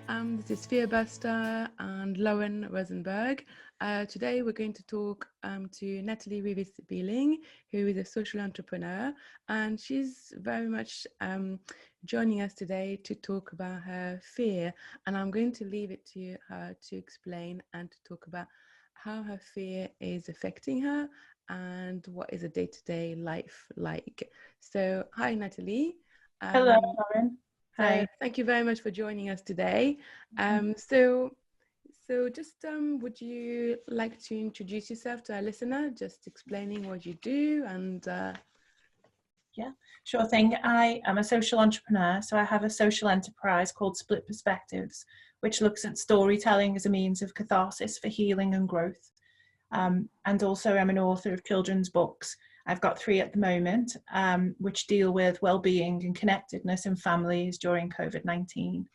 This is FearBuster and Lauren Rosenberg. Today we're going to talk to Natalie Reeves, who is a social entrepreneur, and she's very much joining us today to talk about her fear. And I'm going to leave it to her to explain and to talk about how her fear is affecting her and what is a day-to-day life like. So, hi, Natalie. Hello, Lauren. Hi. So thank you very much for joining us today. Just would you like to introduce yourself to our listener, just explaining what you do and Yeah, sure thing. I am a social entrepreneur, so I have a social enterprise called Split Perspectives, which looks at storytelling as a means of catharsis for healing and growth. And also I'm an author of children's books. I've got 3 at the moment, which deal with well-being and connectedness in families during COVID-19.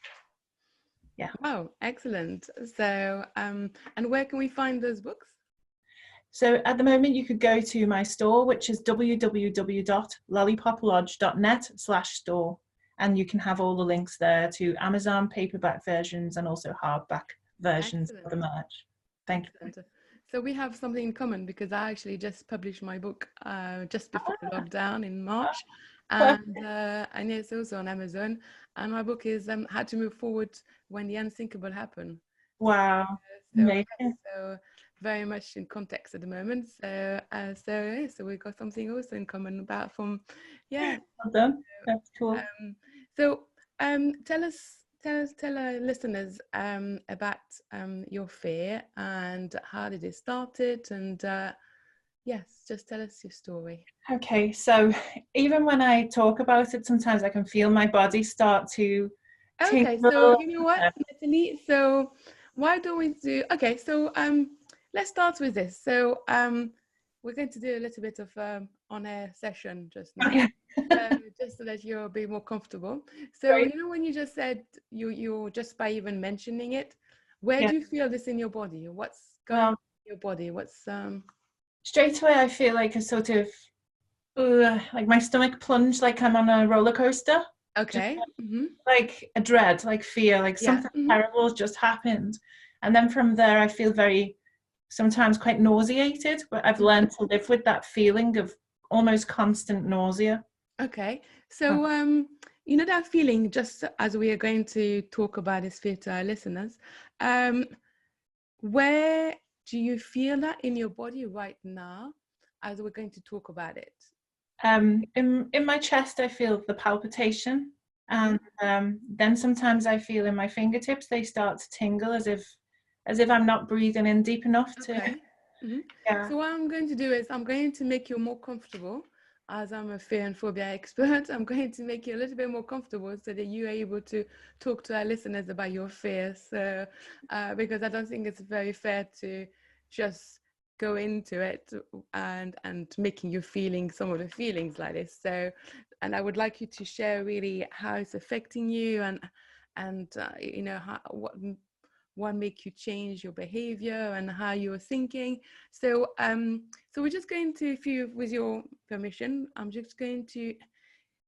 Yeah. Wow, excellent. So, and where can we find those books? So at the moment you could go to my store, which is www.lollipoplodge.net/store. And you can have all the links there to Amazon paperback versions and also hardback versions of the merch. Thank you. So we have something in common because I actually just published my book just before the lockdown in March, and it's also on Amazon. And my book is How to Move Forward When the Unthinkable Happen. Wow! So very much in context at the moment. So we got something also in common about from Well done. That's cool. Tell our listeners about your fear and how did it started, and yes, just tell us your story. Okay, so even when I talk about it, sometimes I can feel my body start to tingle. Okay, so you know what, Natalie? So why don't we do? Okay, so let's start with this. So we're going to do a little bit of on-air session just now. Okay. Just so that you'll be more comfortable. So Right. you know when you just said you just by even mentioning it, where do you feel this in your body? What's going on in your body? What's straight away I feel like a sort of like my stomach plunge, like I'm on a roller coaster. Okay. Like a dread, like fear, like something terrible has just happened. And then from there I feel sometimes quite nauseated, but I've learned to live with that feeling of almost constant nausea. Okay, so you know that feeling, just as we are going to talk about this fear to our listeners, where do you feel that in your body right now as we're going to talk about it? In my chest I feel the palpitation, and then sometimes I feel in my fingertips they start to tingle as if I'm not breathing in deep enough to. So what I'm going to do is I'm going to make you more comfortable. As I'm a fear and phobia expert, I'm going to make you a little bit more comfortable so that you are able to talk to our listeners about your fears. So, because I don't think it's very fair to just go into it and making you feeling some of the feelings like this. So, and I would like you to share really how it's affecting you and you know what make you change your behavior and how you're thinking. So so we're just going to, if you, with your permission, I'm just going to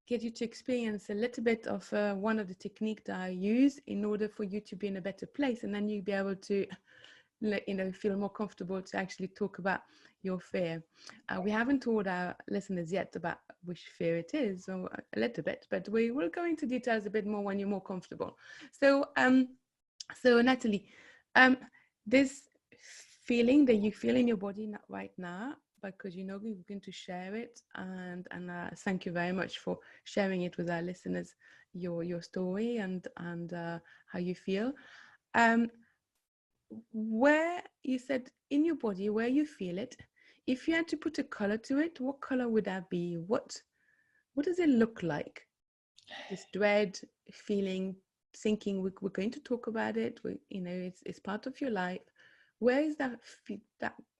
get you to experience a little bit of one of the techniques that I use in order for you to be in a better place, and then you'll be able to feel more comfortable to actually talk about your fear. We haven't told our listeners yet about which fear it is, or a little bit, but we will go into details a bit more when you're more comfortable. So Natalie, this feeling that you feel in your body right now, because you know we're going to share it, and thank you very much for sharing it with our listeners, your story and how you feel. Where you said in your body, where you feel it, if you had to put a color to it, what color would that be? What does it look like? This dread feeling, thinking we're going to talk about it, it's part of your life. Where is that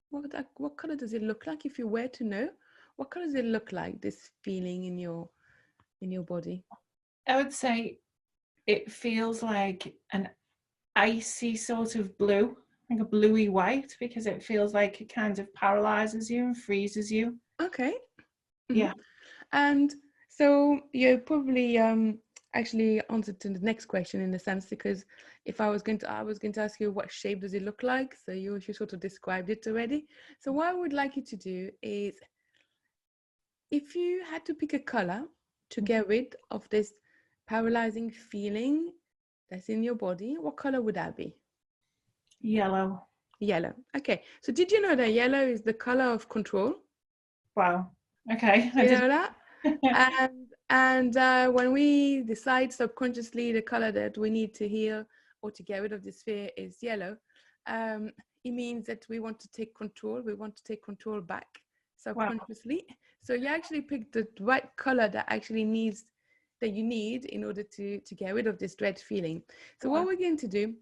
what color does it look like? If you were to know, what color does it look like, this feeling in your body? I would say it feels like an icy sort of blue, like a bluey white, because it feels like it kind of paralyzes you and freezes you. Okay. Yeah. And so you're probably actually answered to the next question in a sense, because if I was going to ask you what shape does it look like, so you sort of described it already. So what I would like you to do is, if you had to pick a color to get rid of this paralyzing feeling that's in your body, what color would that be? Yellow. Yellow. Okay. So did you know that yellow is the color of control? Wow. Okay. You know that? And when we decide subconsciously the color that we need to heal or to get rid of this fear is yellow, it means that we want to take control. We want to take control back subconsciously. Wow. So you actually picked the right color that you need in order to get rid of this dread feeling. So what we're going to do,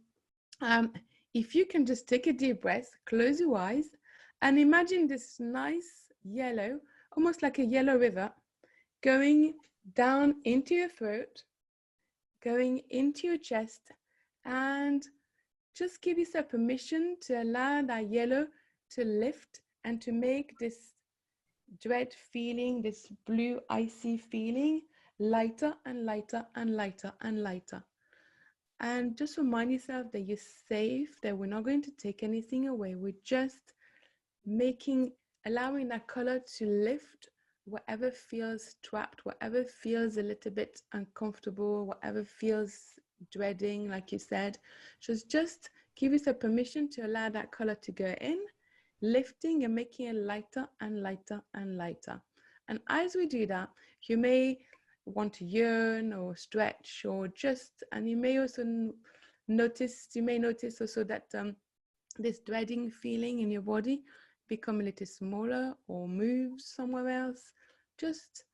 if you can just take a deep breath, close your eyes, and imagine this nice yellow, almost like a yellow river, going down into your throat, going into your chest, and just give yourself permission to allow that yellow to lift and to make this dread feeling, this blue icy feeling, lighter and lighter and lighter and lighter. And just remind yourself that you're safe, that we're not going to take anything away. We're just allowing that color to lift whatever feels trapped, whatever feels a little bit uncomfortable, whatever feels dreading, like you said. Just give yourself permission to allow that color to go in, lifting and making it lighter and lighter and lighter. And as we do that, you may want to yearn or stretch and you may also notice also that this dreading feeling in your body become a little smaller or move somewhere else. Just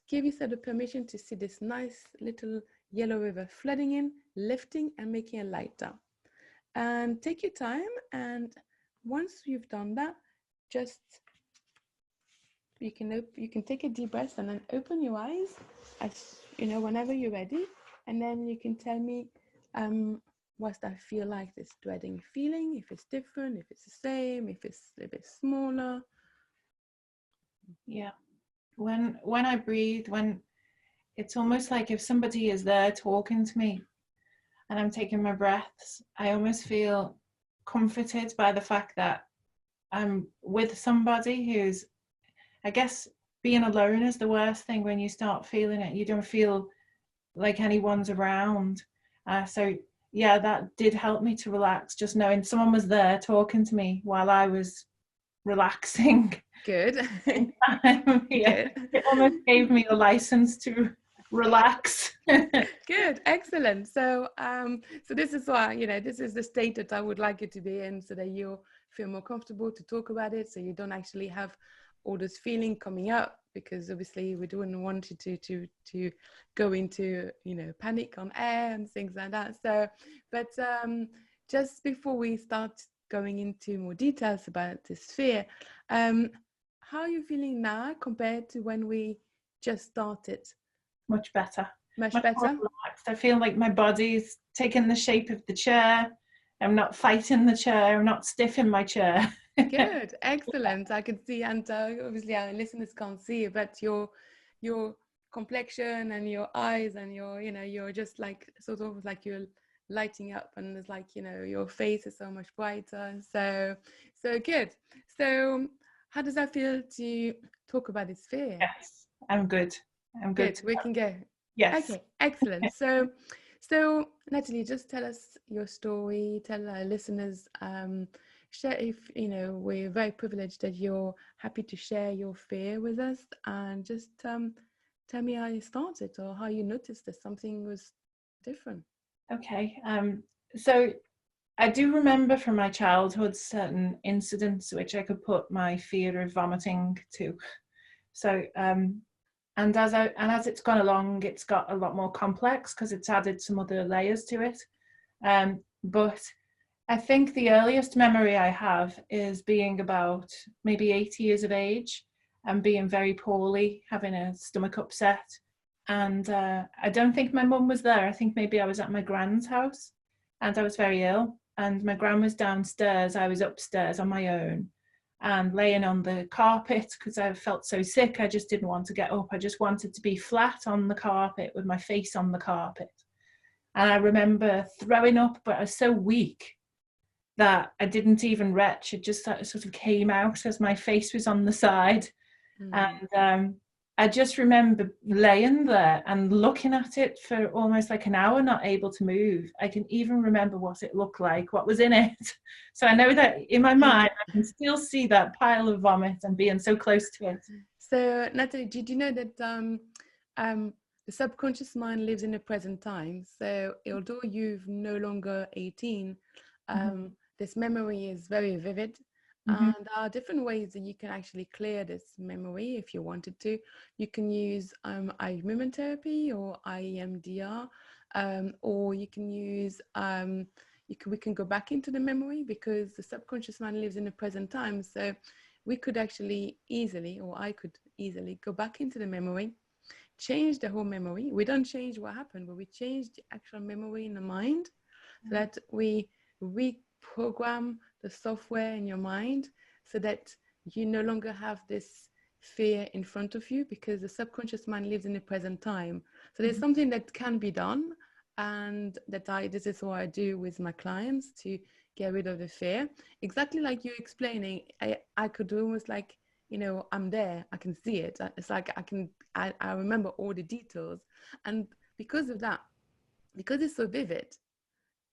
give yourself the permission to see this nice little yellow river flooding in, lifting and making it lighter. And take your time, and once you've done that, you can take a deep breath and then open your eyes, as you know, whenever you're ready, and then you can tell me what's that feel like, this dreading feeling, if it's different, if it's the same, if it's a bit smaller. Yeah. When I breathe, when it's almost like if somebody is there talking to me and I'm taking my breaths, I almost feel comforted by the fact that I'm with somebody who's, I guess being alone is the worst thing when you start feeling it. You don't feel like anyone's around. So yeah, that did help me to relax, just knowing someone was there talking to me while I was relaxing. Good. Yeah. Good. It almost gave me a license to relax. Good, excellent. So this is why, this is the state that I would like you to be in, so that you feel more comfortable to talk about it, so you don't actually have all this feeling coming up, because obviously we don't want you to go into panic on air and things like that. So but just before we start going into more details about this fear, how are you feeling now compared to when we just started? Much better. Much better. More relaxed. I feel like my body's taking the shape of the chair. I'm not fighting the chair. I'm not stiff in my chair. Good, excellent. I can see, and obviously our listeners can't see, but your complexion and your eyes and you're just like sort of like you're lighting up, and it's like your face is so much brighter. So good. So how does that feel to talk about this fear? Yes, I'm good. Good. We can go. Yes. Okay, excellent. So Natalie, just tell us your story. Tell our listeners. Share, if we're very privileged that you're happy to share your fear with us, and just tell me how you started or how you noticed that something was different. Okay. So I do remember from my childhood certain incidents which I could put my fear of vomiting to. So and as it's gone along, it's got a lot more complex because it's added some other layers to it. But I think the earliest memory I have is being about maybe 8 years of age and being very poorly, having a stomach upset. And I don't think my mum was there. I think maybe I was at my grand's house and I was very ill. And my gran was downstairs. I was upstairs on my own. and laying on the carpet because I felt so sick. I just didn't want to get up. I just wanted to be flat on the carpet with my face on the carpet. And I remember throwing up, but I was so weak that I didn't even retch. It just sort of came out as my face was on the side. And I just remember laying there and looking at it for almost like an hour, not able to move. I can even remember what it looked like, what was in it. So I know that in my mind, I can still see that pile of vomit and being so close to it. So Natalie, did you know that the subconscious mind lives in the present time? So although you've no longer 18, this memory is very vivid. And there are different ways that you can actually clear this memory if you wanted to. You can use eye movement therapy or IEMDR, or you can use, we can go back into the memory because the subconscious mind lives in the present time. So we could actually easily, or I could easily go back into the memory, change the whole memory. We don't change what happened, but we change the actual memory in the mind so that we reprogram the software in your mind so that you no longer have this fear in front of you because the subconscious mind lives in the present time. So there's something that can be done, and this is what I do with my clients to get rid of the fear. Exactly like you're explaining, I could almost like, I'm there, I can see it. It's like I remember all the details. And because of that, because it's so vivid,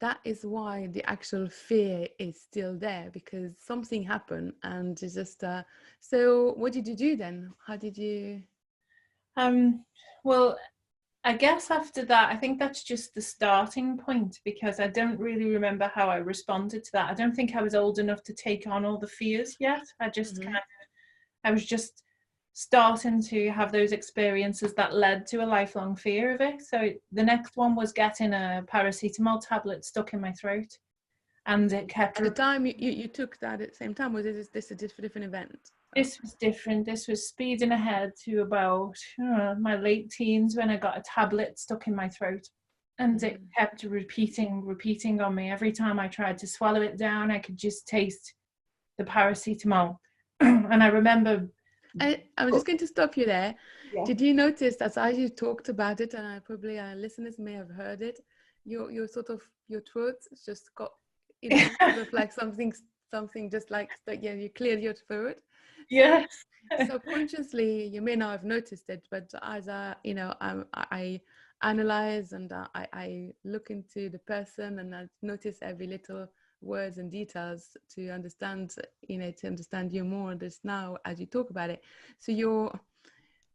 that is why the actual fear is still there, because something happened and it's just, so what did you do then? How did you? Well, I guess after that, I think that's just the starting point because I don't really remember how I responded to that. I don't think I was old enough to take on all the fears yet. I just I was just starting to have those experiences that led to a lifelong fear of it. So the next one was getting a paracetamol tablet stuck in my throat, and it kept. At the time you took that at the same time, was this a different event? This was different. This was speeding ahead to about my late teens when I got a tablet stuck in my throat, and it kept repeating on me. Every time I tried to swallow it down, I could just taste the paracetamol. And I remember. I'm just going to stop you there. Yeah. Did you notice that as you talked about it, and I probably our listeners may have heard it, your sort of your throat just got, sort of like something just like you cleared your throat. Yes. Subconsciously, you may not have noticed it, but as I analyze and I look into the person and I notice every little words and details to understand you more just now as you talk about it. So you're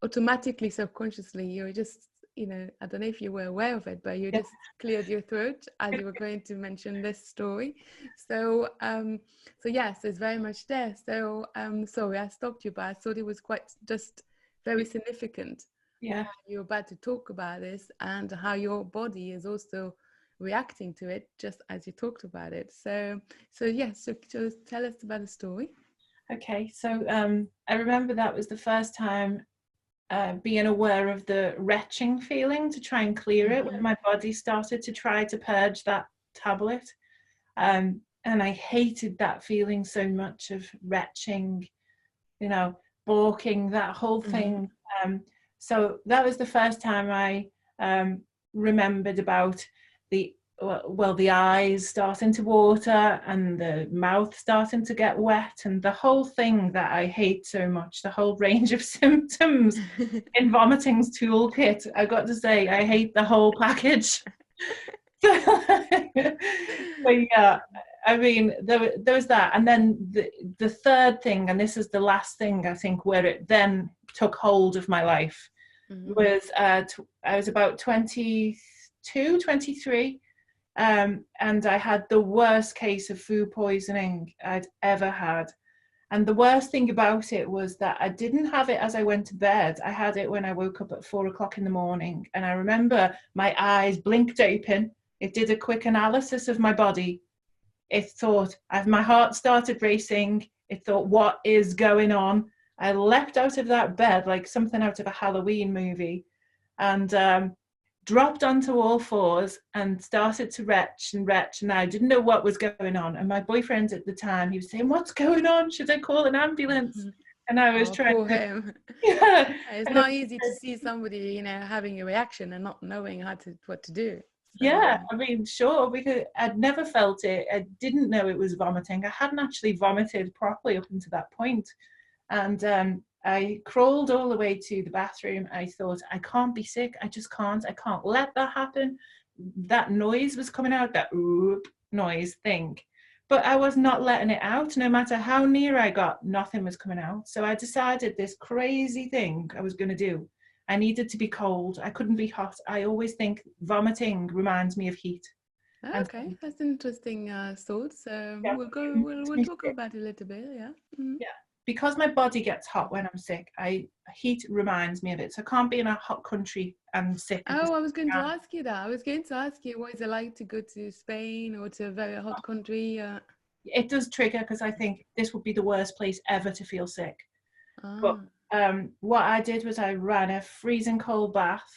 automatically, subconsciously, you're just, I don't know if you were aware of it, but you just cleared your throat as you were going to mention this story. So yes, it's very much there. So sorry, I stopped you, but I thought it was quite just very significant. Yeah. You're about to talk about this and how your body is also reacting to it just as you talked about it. So yes, so just tell us about the story. Okay, so I remember that was the first time being aware of the retching feeling to try and clear it when my body started to try to purge that tablet. And I hated that feeling so much of retching, balking, that whole thing. So that was the first time I remembered about the eyes starting to water and the mouth starting to get wet and the whole thing that I hate so much, the whole range of symptoms in vomiting's toolkit. I got to say, I hate the whole package. But yeah, I mean, there was that. And then the third thing, and this is the last thing I think where it then took hold of my life, was I was about 22, 23. And I had the worst case of food poisoning I'd ever had. And the worst thing about it was that I didn't have it as I went to bed. I had it when I woke up at 4 o'clock in the morning. And I remember my eyes blinked open. It did a quick analysis of my body. It thought, my heart started racing. It thought, what is going on? I leapt out of that bed like something out of a Halloween movie. And dropped onto all fours and started to retch and retch, and I didn't know what was going on. And my boyfriend at the time, he was saying, "What's going on? Should I call an ambulance?" And I was Oh, trying poor to, him. yeah. It's And not easy to see somebody, having a reaction and not knowing what to do. yeah, So, I mean, sure, because I'd never felt it. I didn't know it was vomiting. I hadn't actually vomited properly up until that point. And I crawled all the way to the bathroom. I thought, I can't be sick. I just can't. I can't let that happen. That noise was coming out, that oop noise thing. But I was not letting it out. No matter how near I got, nothing was coming out. So I decided this crazy thing I was going to do. I needed to be cold. I couldn't be hot. I always think vomiting reminds me of heat. And so, okay, that's an interesting thought. So yeah, we'll talk about it a little bit. Yeah. Mm. yeah, because my body gets hot when I'm sick, heat reminds me of it. So I can't be in a hot country and sick at the Oh, I was same going to time. ask you that. I was going to ask you, what is it like to go to Spain or to a very hot country? It does trigger, because I think this would be the worst place ever to feel sick. But Ah, what I did was I ran a freezing cold bath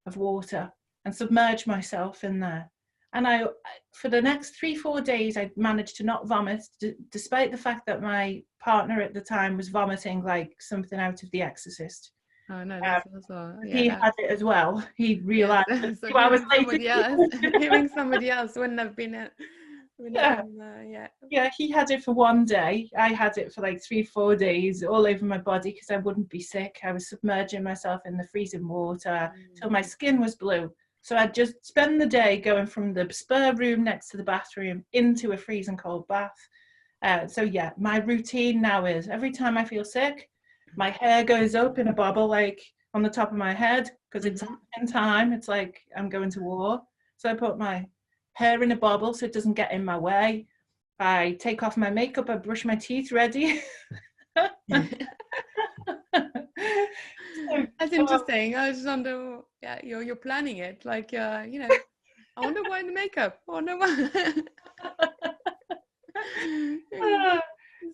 of water and submerged myself in there. And for the next 3-4 days, I managed to not vomit, despite the fact that my partner at the time was vomiting like something out of The Exorcist. oh no, Um, that's also, yeah, he that, had it as well. He yes. realised a So few hours hearing later. somebody else, hearing somebody else wouldn't have Yeah, been, yeah. yeah, he had it for one day. I had it for like 3-4 days all over my body because I wouldn't be sick. I was submerging myself in the freezing water till my skin was blue. So I'd just spend the day going from the spare room next to the bathroom into a freezing cold bath. So yeah, my routine now is every time I feel sick, my hair goes up in a bobble, like on the top of my head, because it's in time. It's like I'm going to war. So I put my hair in a bobble so it doesn't get in my way. I take off my makeup, I brush my teeth ready. So, That's interesting. I just wonder, yeah, you're planning it, like, I wonder why the makeup. I wonder why.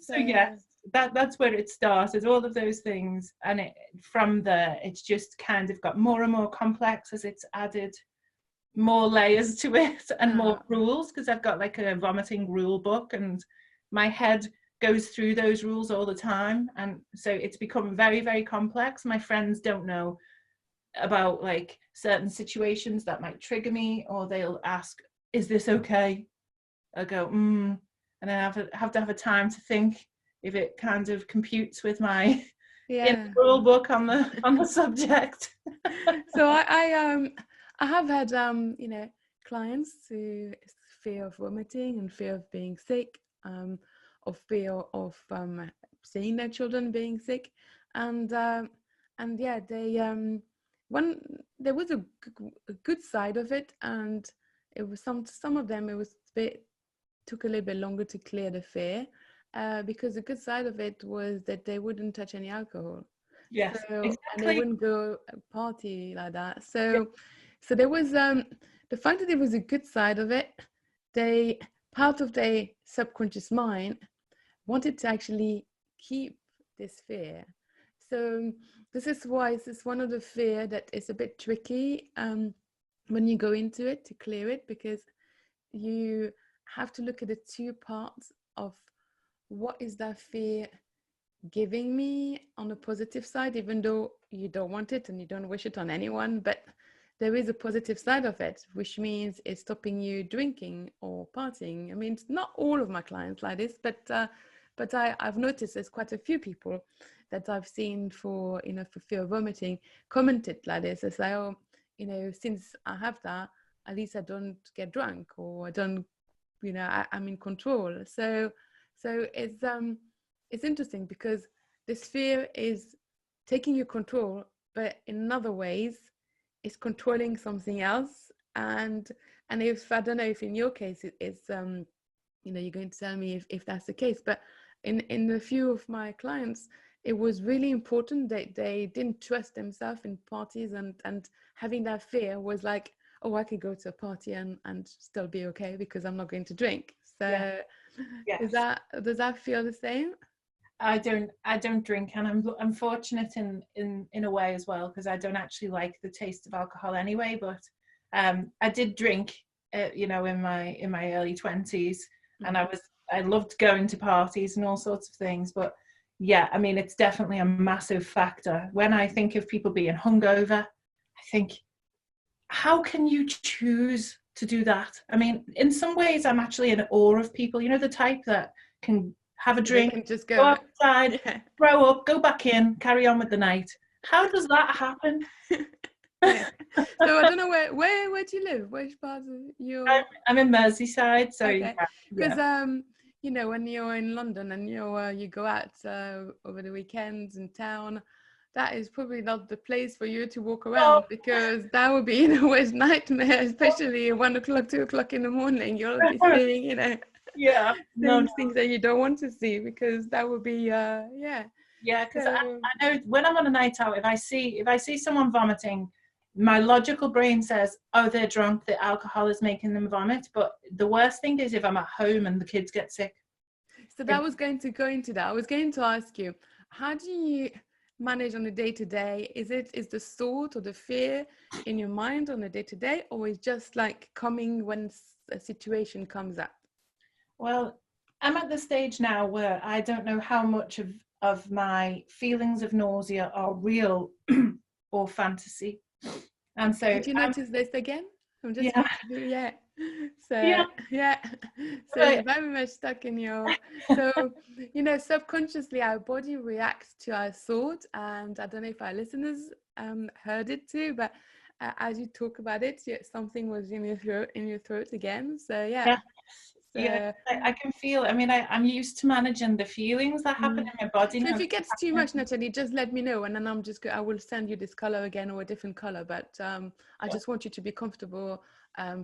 so yes, that's where it started, all of those things, and from there it's just kind of got more and more complex as it's added more layers to it and more rules, because I've got like a vomiting rule book and my head goes through those rules all the time, and so it's become very, very complex. My friends don't know about like certain situations that might trigger me, or they'll ask, is this okay? I go and then I have to have a time to think if it kind of computes with my in the rule book on the subject. So I have had clients who fear of vomiting and fear of being sick, or fear of seeing their children being sick, and yeah, they one there was a good side of it, and it was some of them, it was took a little bit longer to clear the fear, because the good side of it was that they wouldn't touch any alcohol. Yes, So, exactly. and they wouldn't go party like that. So, so there was the fact that there was a good side of it. They, part of their subconscious mind, wanted to actually keep this fear. So this is why this is one of the fear that is a bit tricky when you go into it to clear it, because you have to look at the two parts of what is that fear giving me on the positive side, even though you don't want it and you don't wish it on anyone, but there is a positive side of it, which means it's stopping you drinking or partying. I mean, it's not all of my clients like this, but I've noticed there's quite a few people that I've seen for fear of vomiting commented like this. It's like, oh, since I have that, at least I don't get drunk, or I don't, I'm in control. So it's interesting because this fear is taking your control, but in other ways it's controlling something else. And if I don't know if in your case it's you're going to tell me if that's the case, but in a few of my clients, it was really important that they didn't trust themselves in parties, and having that fear was like, oh, I could go to a party and still be okay because I'm not going to drink. So yes. Does that feel the same? I don't drink, and I'm fortunate in a way as well, because I don't actually like the taste of alcohol anyway, but I did drink, you know, in my early 20s, and Mm. I loved going to parties and all sorts of things. But yeah, I mean, it's definitely a massive factor. When I think of people being hungover, I think, how can you choose to do that? I mean, in some ways, I'm actually in awe of people, you know, the type that can have a They drink, can just go go. outside, Yeah. throw up, go back in, carry on with the night. How does that happen? Yeah. So I don't know where do you live? Which part of your I'm in Merseyside, so okay? yeah. Because you know, when you're in London and you go out over the weekends in town, that is probably not the place for you to walk Oh, around, because that would be, you know, worst nightmare, especially at 1 o'clock, 2 o'clock in the morning. You'll be seeing, you know, yeah, no, no, things that you don't want to see, because that would be yeah. yeah, because So I know when I'm on a night out, if I see someone vomiting, my logical brain says, oh, they're drunk, the alcohol is making them vomit. But the worst thing is if I'm at home and the kids get sick. So that was going to go into that. I was going to ask you, how do you manage on a day to day? Is the thought or the fear in your mind on a day to day, or is just like coming when a situation comes up? Well, I'm at the stage now where I don't know how much of my feelings of nausea are real or fantasy. And so Did you notice this again? I'm just yeah, going to do, yeah. yeah, So yeah, so right, you're very much stuck in your, so you know, subconsciously our body reacts to our thought, and I don't know if our listeners heard it too, but as you talk about it, yeah, something was in your throat again. So yeah, yeah. Yeah, so. I can feel it. I mean, I'm used to managing the feelings that happen Mm. in my body So now. if it gets too much, Natalie, just let me know, and then I will send you this color again or a different color. But I just want you to be comfortable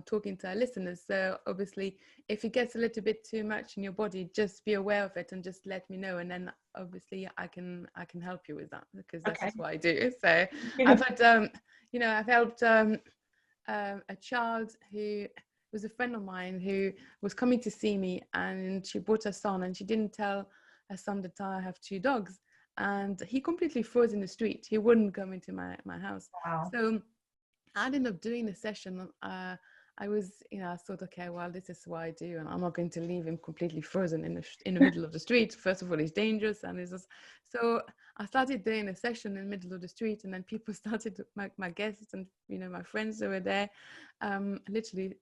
talking to our listeners. So obviously, if it gets a little bit too much in your body, just be aware of it and just let me know, and then obviously I can help you with that, because that's Okay. just what I do. So Yeah. I've had you know, I've helped a child who was a friend of mine who was coming to see me, and she brought her son, and she didn't tell her son that I have two dogs, and he completely froze in the street. He wouldn't come into my house. Wow. So I ended up doing a session. I was, you know, I thought, okay, well, this is what I do, and I'm not going to leave him completely frozen in the middle of the street. First of all, he's dangerous, and it's just, so I started doing a session in the middle of the street, and then people started, my guests and, you know, my friends that were there, literally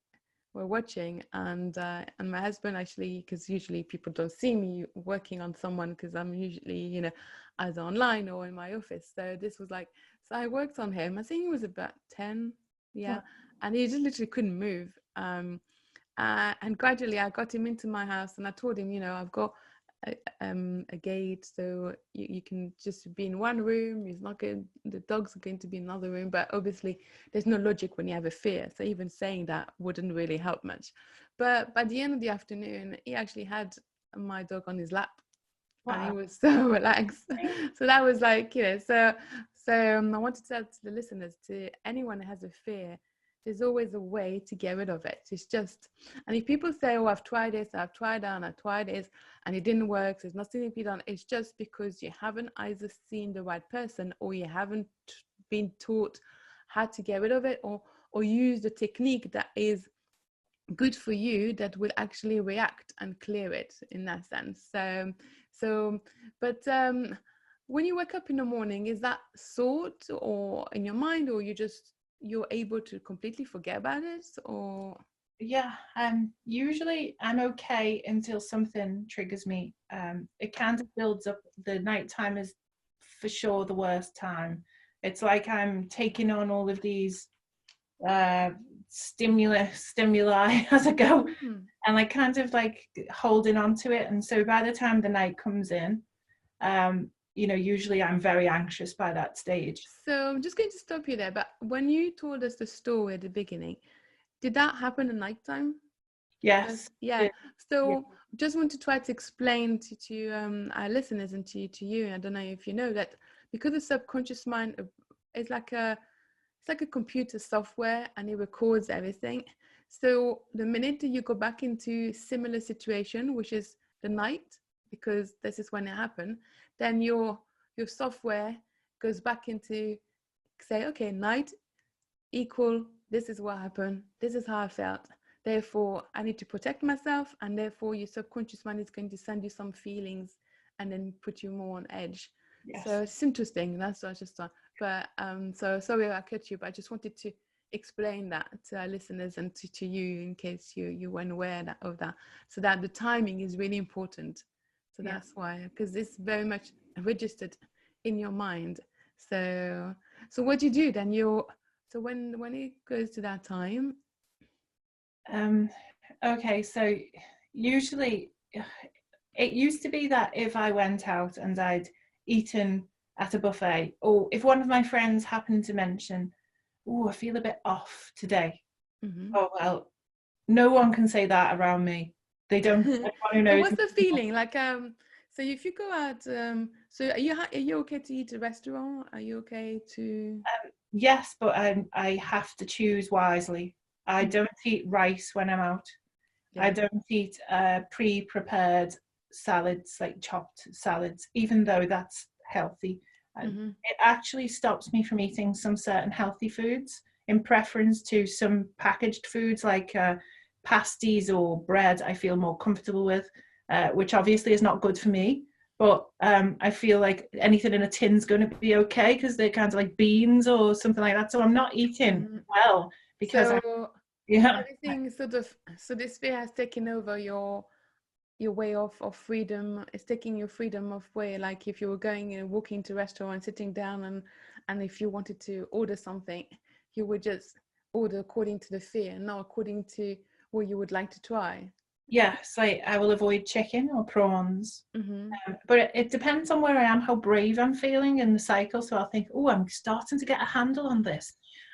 were watching, and my husband actually, because usually people don't see me working on someone, because I'm usually, you know, either online or in my office. So this was like, so I worked on him. I think he was about 10, yeah, Wow. and he just literally couldn't move. And gradually I got him into my house, and I told him, you know, I've got a gate, so you can just be in one room. He's not going, the dogs are going to be in another room. But obviously there's no logic when you have a fear, so even saying that wouldn't really help much. But by the end of the afternoon, he actually had my dog on his lap, and he Wow. was so relaxed. So that was like, you know, so I want to tell to the listeners, to anyone who has a fear, there's always a way to get rid of it. It's just, and if people say, oh, I've tried this, I've tried that, and I tried this, and it didn't work, there's nothing to be done, it's just because you haven't either seen the right person, or you haven't been taught how to get rid of it, or use the technique that is good for you, that will actually react and clear it in that sense. So but when you wake up in the morning, is that thought or in your mind, or you're able to completely forget about it, or Yeah. Usually I'm okay until something triggers me. It kind of builds up. The nighttime is for sure the worst time. It's like I'm taking on all of these uh stimuli as I go, and like kind of like holding on to it. And so by the time the night comes in, you know, usually I'm very anxious by that stage. so I'm just going to stop you there. But when you told us the story at the beginning, did that happen at nighttime? Yes. Yeah. Yeah. So just want to try to explain to our listeners and to you. I don't know if you know that, because the subconscious mind is like it's like a computer software, and it records everything. So the minute that you go back into similar situation, which is the night, because this is when it happened, then your software goes back into, say, okay, night equal this is what happened, this is how I felt, therefore I need to protect myself, and therefore your subconscious mind is going to send you some feelings and then put you more on edge. Yes. So it's interesting. That's what I just thought. But so sorry I cut you, but I just wanted to explain that to our listeners and to you, in case you weren't aware of that, so that the timing is really important. So that's why, because it's very much registered in your mind. So what do you do then? So when it goes to that time. Okay, so usually it used to be that if I went out and I'd eaten at a buffet, or if one of my friends happened to mention, oh, I feel a bit off today. Mm-hmm. Oh, well, no one can say that around me. They don't. Anyone who knows. What's the feeling like? So if you go out, so are you okay to eat at a restaurant? Are you okay to? Yes, but I have to choose wisely. I don't eat rice when I'm out. I don't eat pre-prepared salads, like chopped salads, even though that's healthy. It actually stops me from eating some certain healthy foods in preference to some packaged foods like pasties or bread I feel more comfortable with, which obviously is not good for me. But I feel like anything in a tin's going to be okay because they're kind of like beans or something like that. So I'm not eating well because everything sort of, so this fear has taken over your way of freedom. It's taking your freedom of way. Like if you were going and walking to a restaurant, sitting down, and if you wanted to order something, you would just order according to the fear, not according to what you would like to try. Yes, like I will avoid chicken or prawns. But it depends on where I am, how brave I'm feeling in the cycle. So I'll think, oh, I'm starting to get a handle on this.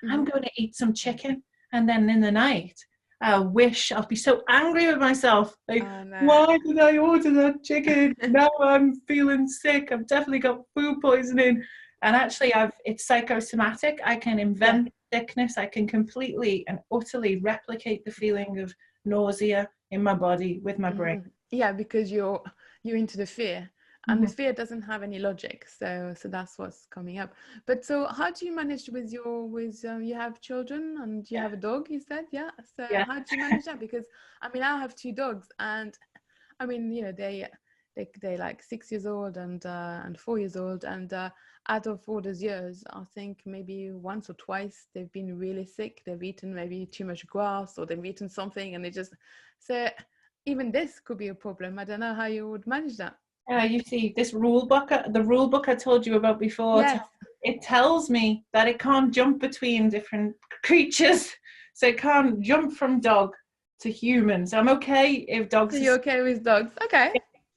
I'm going to eat some chicken. And then in the night, I'll be so angry with myself. Like, why did I order that chicken? Now I'm feeling sick. I've definitely got food poisoning. And actually, it's psychosomatic. I can invent sickness. I can completely and utterly replicate the feeling of nausea in my body with my brain. Yeah, because you're into the fear, and the fear doesn't have any logic. So that's what's coming up. But so how do you manage with you have children and you have a dog, you said? Yeah. So how do you manage that? Because I mean, I have 2 dogs, and I mean, you know, they're like 6 years old and 4 years old, and out of all those years, I think maybe once or twice they've been really sick. They've eaten maybe too much grass, or they've eaten something, and they just so even this could be a problem. I don't know how you would manage that. You see, the rule book I told you about before, it tells me that it can't jump between different creatures. So it can't jump from dog to humans. I'm okay if dogs. So you're okay with dogs? Okay.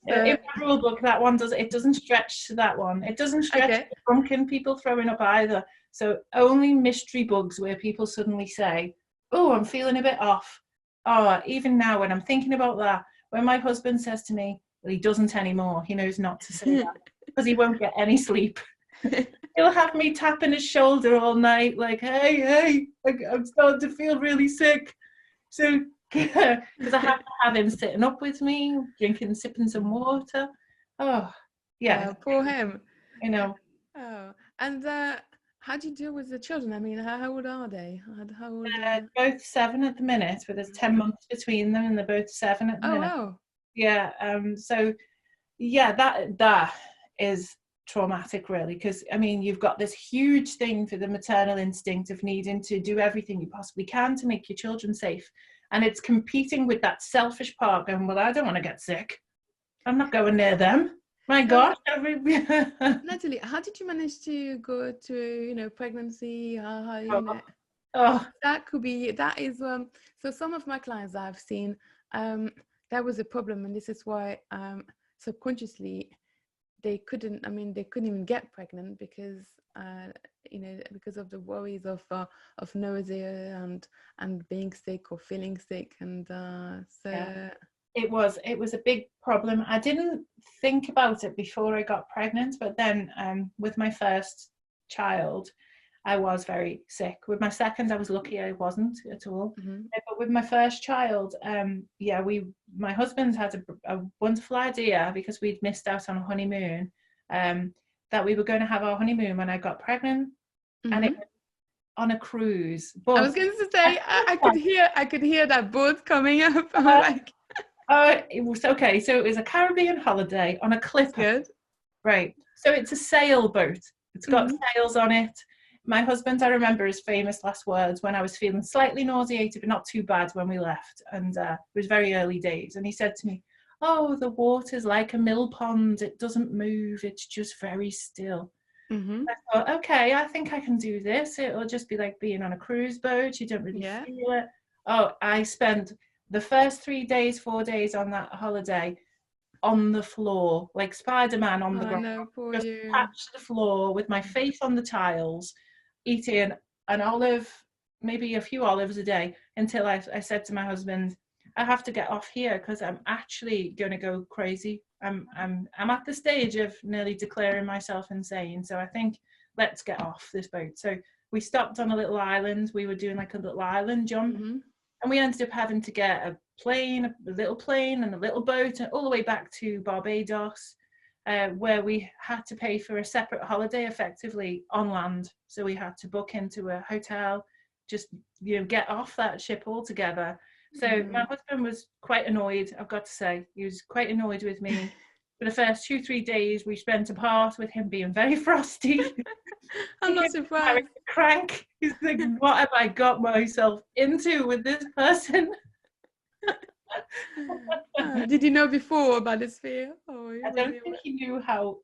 In the rule book, that one doesn't stretch to that one. It doesn't stretch to drunken people throwing up either. So only mystery bugs where people suddenly say, oh, I'm feeling a bit off. Oh, even now when I'm thinking about that, when my husband says to me, well, he doesn't anymore. He knows not to say that because he won't get any sleep. He'll have me tapping his shoulder all night like, hey, I'm starting to feel really sick. So, because I have to have him sitting up with me, sipping some water. Oh, yeah. Poor him. You know. Oh, and how do you deal with the children? I mean, how old are they? How old? Both 7 at the minute, but there's 10 months between them, and they're both 7 at the minute. Oh, wow. Yeah. So, yeah, that is traumatic, really, because I mean, you've got this huge thing for the maternal instinct of needing to do everything you possibly can to make your children safe, and it's competing with that selfish part going, well, I don't want to get sick, I'm not going near them. My gosh. Natalie, how did you manage to go to pregnancy? That is so some of my clients I've seen, that was a problem, and this is why subconsciously they couldn't even get pregnant because because of the worries of nausea and being sick or feeling sick, and it was a big problem. I didn't think about it before I got pregnant, but then with my first child I was very sick. With my second I was lucky I wasn't at all. But with my first child, my husband had a wonderful idea, because we'd missed out on a honeymoon, that we were going to have our honeymoon when I got pregnant. And it was on a cruise. I But was going to say, I could hear that boat coming up. I'm like, it was okay. So it was a Caribbean holiday on a that's clipper. good. Right. So it's a sailboat. It's got Mm-hmm. sails on it. My husband, I remember his famous last words when I was feeling slightly nauseated, but not too bad when we left. And it was very early days. And he said to me, "Oh, the water's like a mill pond. It doesn't move. It's just very still." Mm-hmm. I thought, okay, I think I can do this. It'll just be like being on a cruise boat. You don't really Yeah. feel it. Oh, I spent the first 3 days, 4 days on that holiday on the floor, like Spider-Man on the Oh ground, no, poor just you. patched the floor with my face on the tiles, eating an olive, maybe a few olives a day, until I said to my husband, I have to get off here because I'm actually going to go crazy. I'm at the stage of nearly declaring myself insane. So I think let's get off this boat. So we stopped on a little island. We were doing like a little island jump, Mm-hmm. and we ended up having to get a little plane and a little boat, and all the way back to Barbados, where we had to pay for a separate holiday effectively on land. So we had to book into a hotel, just get off that ship altogether. So my husband was quite annoyed, I've got to say. He was quite annoyed with me. For the first 2-3 days, we spent apart with him being very frosty. I'm not surprised. Crank. He's like, what have I got myself into with this person? Did you know before about this fear? I don't think he knew how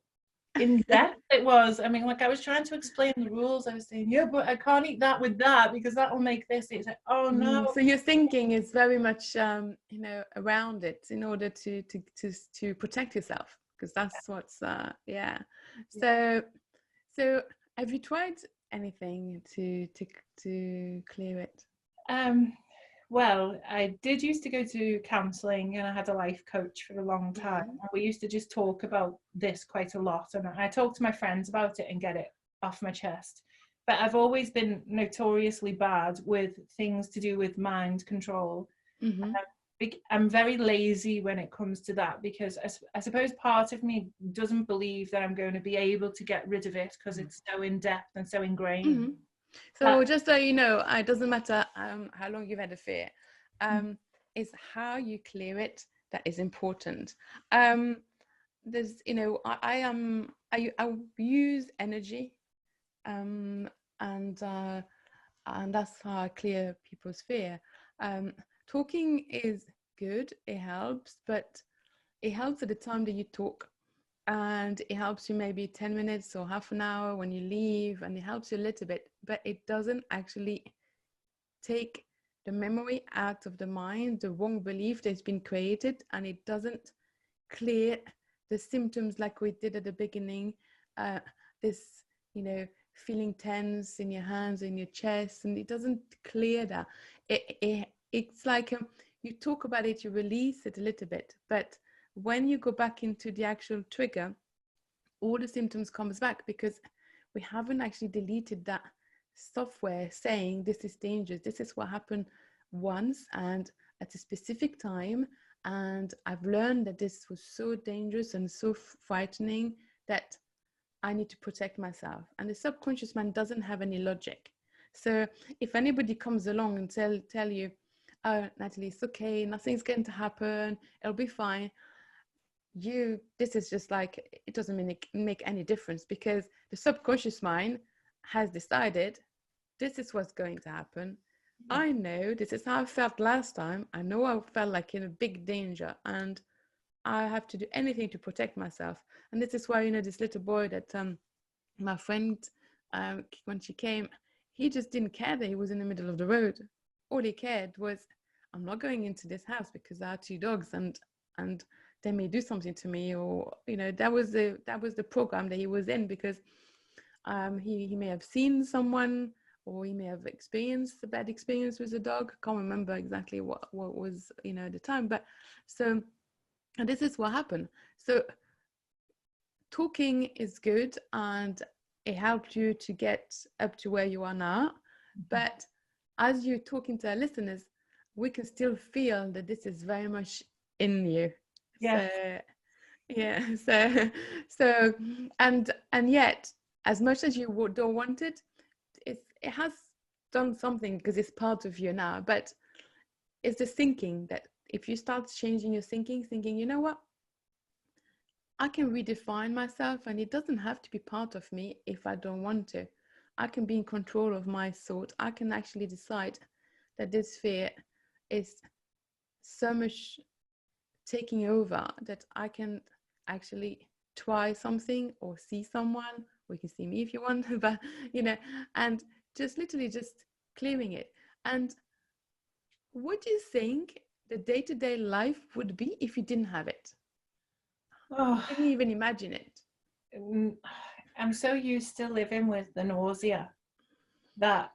in depth it was. I mean, like I was trying to explain the rules. I was saying, yeah, but I can't eat that with that because that will make this. It's like, oh no. So your thinking is very much, around it in order to protect yourself, because that's what's, yeah. So have you tried anything to clear it? Well, I did used to go to counselling, and I had a life coach for a long time. Mm-hmm. And we used to just talk about this quite a lot. And I talk to my friends about it and get it off my chest. But I've always been notoriously bad with things to do with mind control. Mm-hmm. I'm very lazy when it comes to that, because I suppose part of me doesn't believe that I'm going to be able to get rid of it because it's so in depth and so ingrained. Mm-hmm. So just so you know, it doesn't matter how long you've had a fear. It's how you clear it that is important. There's, I use energy, and that's how I clear people's fear. Talking is good, it helps, but it helps at the time that you talk, and it helps you maybe 10 minutes or half an hour when you leave, and it helps you a little bit, but it doesn't actually take the memory out of the mind, the wrong belief that's been created, and it doesn't clear the symptoms like we did at the beginning. This, feeling tense in your hands, in your chest, and it doesn't clear that. It's like you talk about it, you release it a little bit, but when you go back into the actual trigger, all the symptoms comes back, because we haven't actually deleted that software saying this is dangerous, this is what happened once and at a specific time, and I've learned that this was so dangerous and so frightening that I need to protect myself. And the subconscious mind doesn't have any logic. So if anybody comes along and tell you, oh, Natalie, it's okay, nothing's going to happen, it'll be fine, this is just like, it doesn't make any difference, because the subconscious mind has decided this is what's going to happen. I know this is how I felt last time. I know I felt like in a big danger, and I have to do anything to protect myself. And this is why, this little boy that my friend, when she came, he just didn't care that he was in the middle of the road. All he cared was, I'm not going into this house because there are 2 dogs and they may do something to me, or that was the program that he was in, because he may have seen someone, or he may have experienced a bad experience with a dog. I can't remember exactly what was at the time, but so, and this is what happened. So talking is good, and it helped you to get up to where you are now. But as you're talking to our listeners, we can still feel that this is very much in you. Yes. So yeah, and yet, as much as you don't want it, it has done something because it's part of you now, but it's the thinking that if you start changing your thinking, you know what, I can redefine myself and it doesn't have to be part of me if I don't want to. I can be in control of my thought. I can actually decide that this fear is so much taking over that I can actually try something or see someone, or you can see me if you want, but and just literally just clearing it. And what do you think the day-to-day life would be if you didn't have it? Oh, Can you even imagine it? I'm so used to living with the nausea that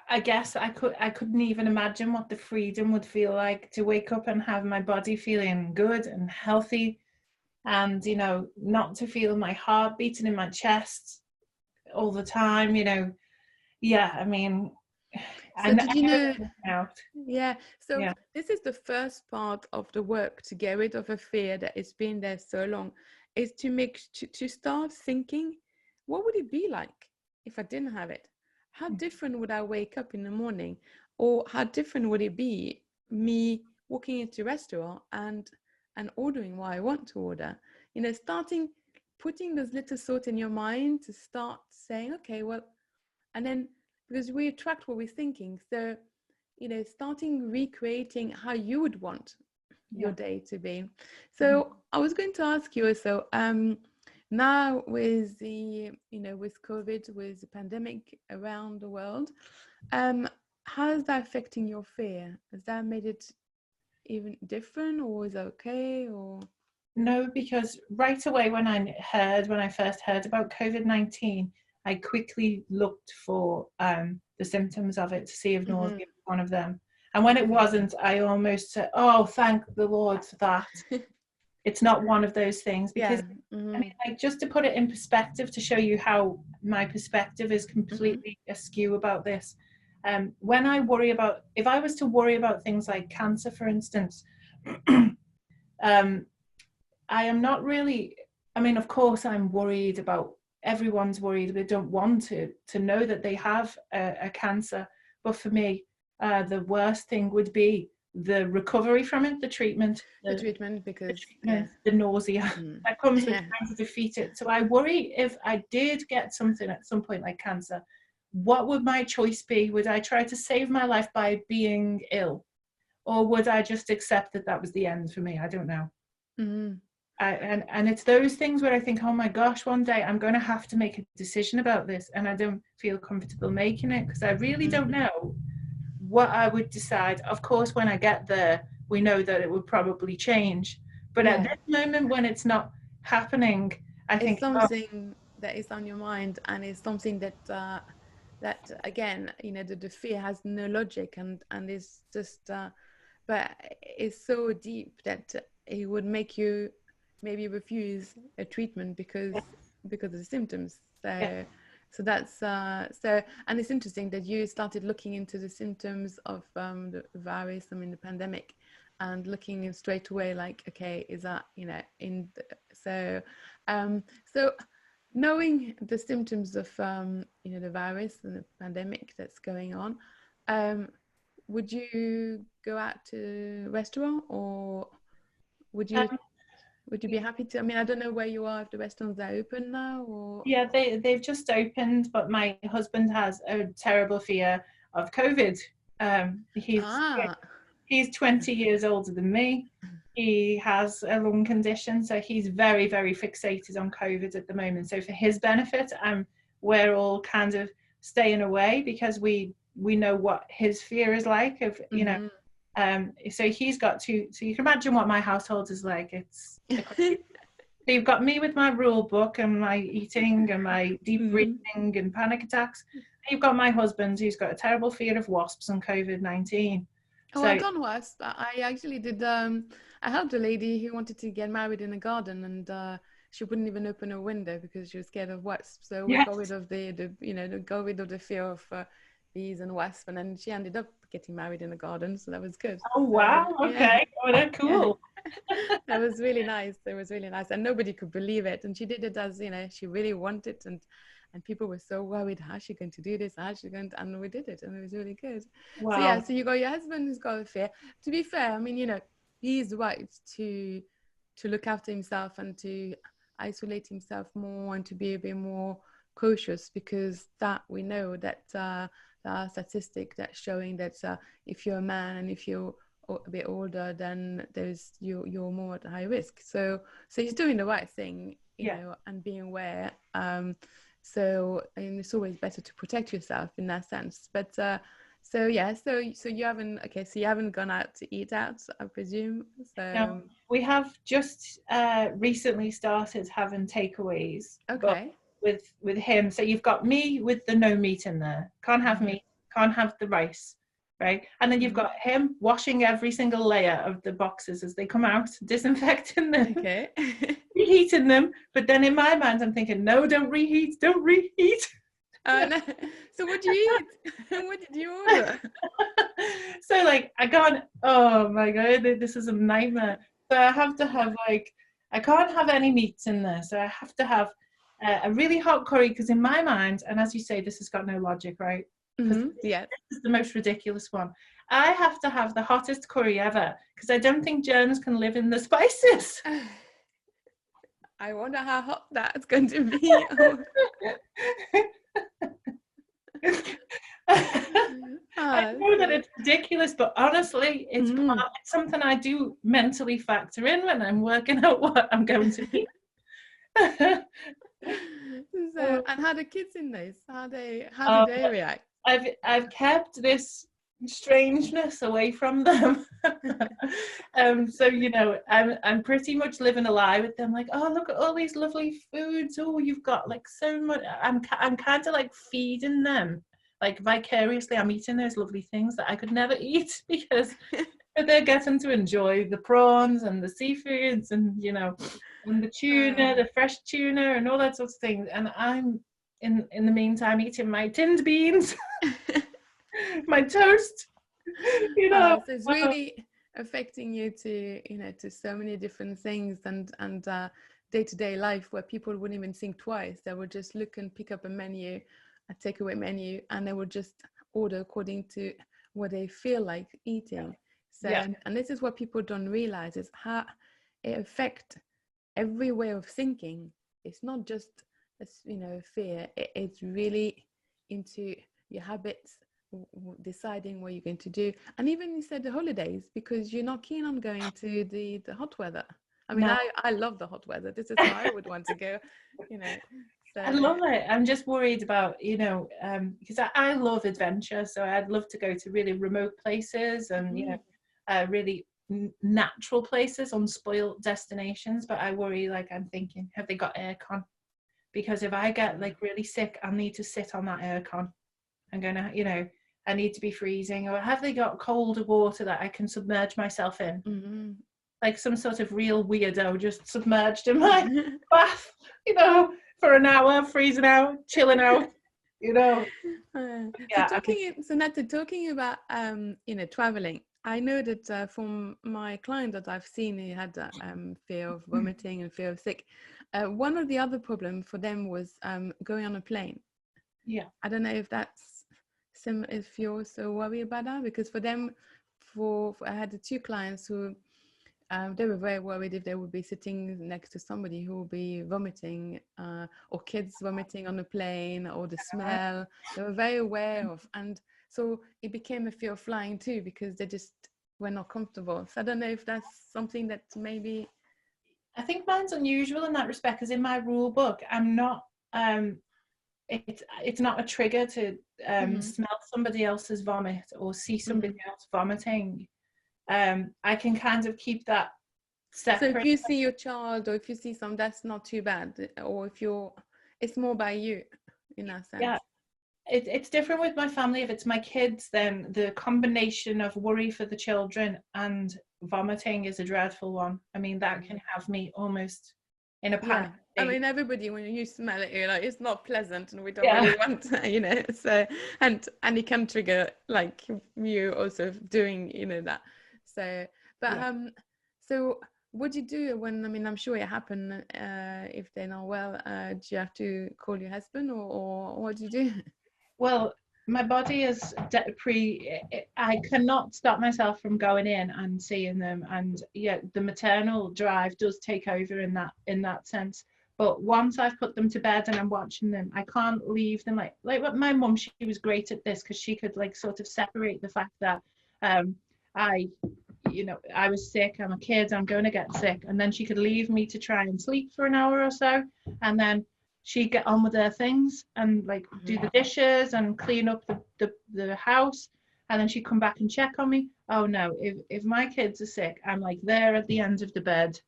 I guess I couldn't even imagine what the freedom would feel like to wake up and have my body feeling good and healthy, and not to feel my heart beating in my chest all the time. Yeah, I mean, So did you know? out. Yeah. So Yeah. this is the first part of the work to get rid of a fear that has been there so long, is to start thinking, what would it be like if I didn't have it? How different would I wake up in the morning? Or how different would it be me walking into a restaurant and ordering what I want to order? Starting putting those little thoughts in your mind to start saying, okay, well, and then because we attract what we're thinking. So starting recreating how you would want your day to be. So I was going to ask you also, now with the, with COVID, with the pandemic around the world, how is that affecting your fear? Has that made it even different, or is it okay, or? No, because right away when I first heard about COVID-19, I quickly looked for the symptoms of it to see if nausea was one of them. And when it wasn't, I almost said, oh, thank the Lord for that. It's not one of those things, because I mean, like, just to put it in perspective, to show you how my perspective is completely askew about this. When I worry about, if I was to worry about things like cancer, for instance, I am not really, I mean, of course I'm worried about, everyone's worried, they don't want to know that they have a cancer. But for me, the worst thing would be the recovery from it, the treatment, Because the nausea that comes with trying to defeat it. So I worry, if I did get something at some point like cancer, what would my choice be? Would I try to save my life by being ill? Or would I just accept that that was the end for me? I don't know. And it's those things where I think, oh my gosh, one day I'm going to have to make a decision about this, and I don't feel comfortable making it, because I really don't know what I would decide. Of course, when I get there, we know that it would probably change. But at this moment, when it's not happening, I think it's something that is on your mind, and it's something that that again, the fear has no logic, and it's just but it's so deep that it would make you maybe refuse a treatment because of the symptoms. So that's so, and it's interesting that you started looking into the symptoms of the virus, the pandemic, and looking straight away like, okay, is that so knowing the symptoms of the virus and the pandemic that's going on, would you go out to a restaurant, or would you be happy to? I mean, I don't know where you are, if the restaurants are open now, or? Yeah, they've just opened, but my husband has a terrible fear of COVID. He's 20 years older than me. He has a lung condition, so he's very, very fixated on COVID at the moment. So for his benefit, we're all kind of staying away, because we know what his fear is like of, so he's got to, so you can imagine what my household is like. It's so you've got me with my rule book and my eating and my deep breathing and panic attacks. And you've got my husband, who's got a terrible fear of wasps and COVID-19. Oh, I've done wasps. I actually did. I helped a lady who wanted to get married in a garden, and she wouldn't even open a window because she was scared of wasps. So we got rid of got rid of the fear of bees and wasps, and then she ended up getting married in a garden. So that was good. Oh wow! Okay, oh, that's cool. That was really nice. It was really nice, and nobody could believe it. And she did it as she really wanted, and people were so worried, how's she going to do this, how's she going to, and we did it, and it was really good. Wow. So yeah, so you got your husband who's got a fear. To be fair, I mean, you know, he's right to look after himself and to isolate himself more and to be a bit more cautious, because that we know that there are statistics that showing that if you're a man and if you're a bit older, then there's you're more at high risk. So he's doing the right thing, you know, and being aware. So and it's always better to protect yourself in that sense. But so yeah, so you haven't gone out to eat out, I presume. So no, we have just recently started having takeaways. Okay. But with him, so you've got me with the no meat in there. Can't have meat. Can't have the rice. Right, and then you've got him washing every single layer of the boxes as they come out, disinfecting them, reheating them. But then in my mind, I'm thinking, no, don't reheat. No. So what do you eat? What did you order? So like, I can't. Oh my god, this is a nightmare. So I have to have like, I can't have any meats in there. So I have to have a really hot curry, because in my mind, and as you say, this has got no logic, right? Yeah, this is the most ridiculous one. I have to have the hottest curry ever, because I don't think germs can live in the spices. I wonder how hot that's going to be. I know that it's ridiculous, but honestly, it's something I do mentally factor in when I'm working out what I'm going to eat. So, and how the kids in this? How did they react? I've kept this strangeness away from them. So you know, I'm pretty much living a lie with them. Like, oh, look at all these lovely foods. Oh, you've got like so much. I'm kind of like feeding them, like vicariously. I'm eating those lovely things that I could never eat, because they're getting to enjoy the prawns and the seafoods, and you know, and the tuna, the fresh tuna, and all that sort of things. And I'm in the meantime eating my tinned beans, my toast, you know. So it's really affecting you to, you know, to so many different things, and day-to-day life, where people wouldn't even think twice. They would just look and pick up a menu, a takeaway menu, and they would just order according to what they feel like eating. So and this is what people don't realize, is how it affects every way of thinking. It's not just, you know, fear. It's really into your habits, deciding what you're going to do. And even you said the holidays, because you're not keen on going to the hot weather. I mean, I love the hot weather. This is why I would want to go, you know. So I love it. I'm just worried about, you know, because I love adventure, so I'd love to go to really remote places and you know, really natural places, unspoiled destinations. But I worry, like, I'm thinking, have they got aircon? Because if I get like really sick, I'll need to sit on that aircon. I'm gonna, you know, I need to be freezing. Or have they got colder water that I can submerge myself in? Like some sort of real weirdo just submerged in my bath, you know, for an hour, freezing out, chilling out, you know. So Natalie, talking about you know, traveling, I know that from my client that I've seen, he had fear of vomiting and fear of sick. One of the other problems for them was going on a plane. Yeah. I don't know if that's if you're also worried about that, because for them, I had the two clients who they were very worried if they would be sitting next to somebody who would be vomiting, or kids vomiting on a plane, or the smell. They were very aware of, and so it became a fear of flying too, because they just were not comfortable. So I don't know if that's something that maybe. I think mine's unusual in that respect, because in my rule book, I'm not. It's not a trigger to smell somebody else's vomit or see somebody else vomiting. I can kind of keep that separate. So if you see your child, or if you see some, that's not too bad. Or if it's more by you in that sense. Yeah, it's different with my family. If it's my kids, then the combination of worry for the children and vomiting is a dreadful one. I mean, that can have me almost in a panic. I mean, everybody, when you smell it, you're like, it's not pleasant, and we don't really want, you know. So and it can trigger like you also doing, you know, that. So, but so what do you do when, I mean, I'm sure it happened, if they're not well, do you have to call your husband, or what do you do? Well, my body is I cannot stop myself from going in and seeing them, and yeah, the maternal drive does take over in that sense. But once I've put them to bed and I'm watching them, I can't leave them. Like what my mum, she was great at this because she could like sort of separate the fact that I I was sick, I'm a kid, I'm going to get sick, and then she could leave me to try and sleep for an hour or so, and then she'd get on with her things and like do the dishes and clean up the house, and then she'd come back and check on me. Oh no, if my kids are sick, I'm like there at the end of the bed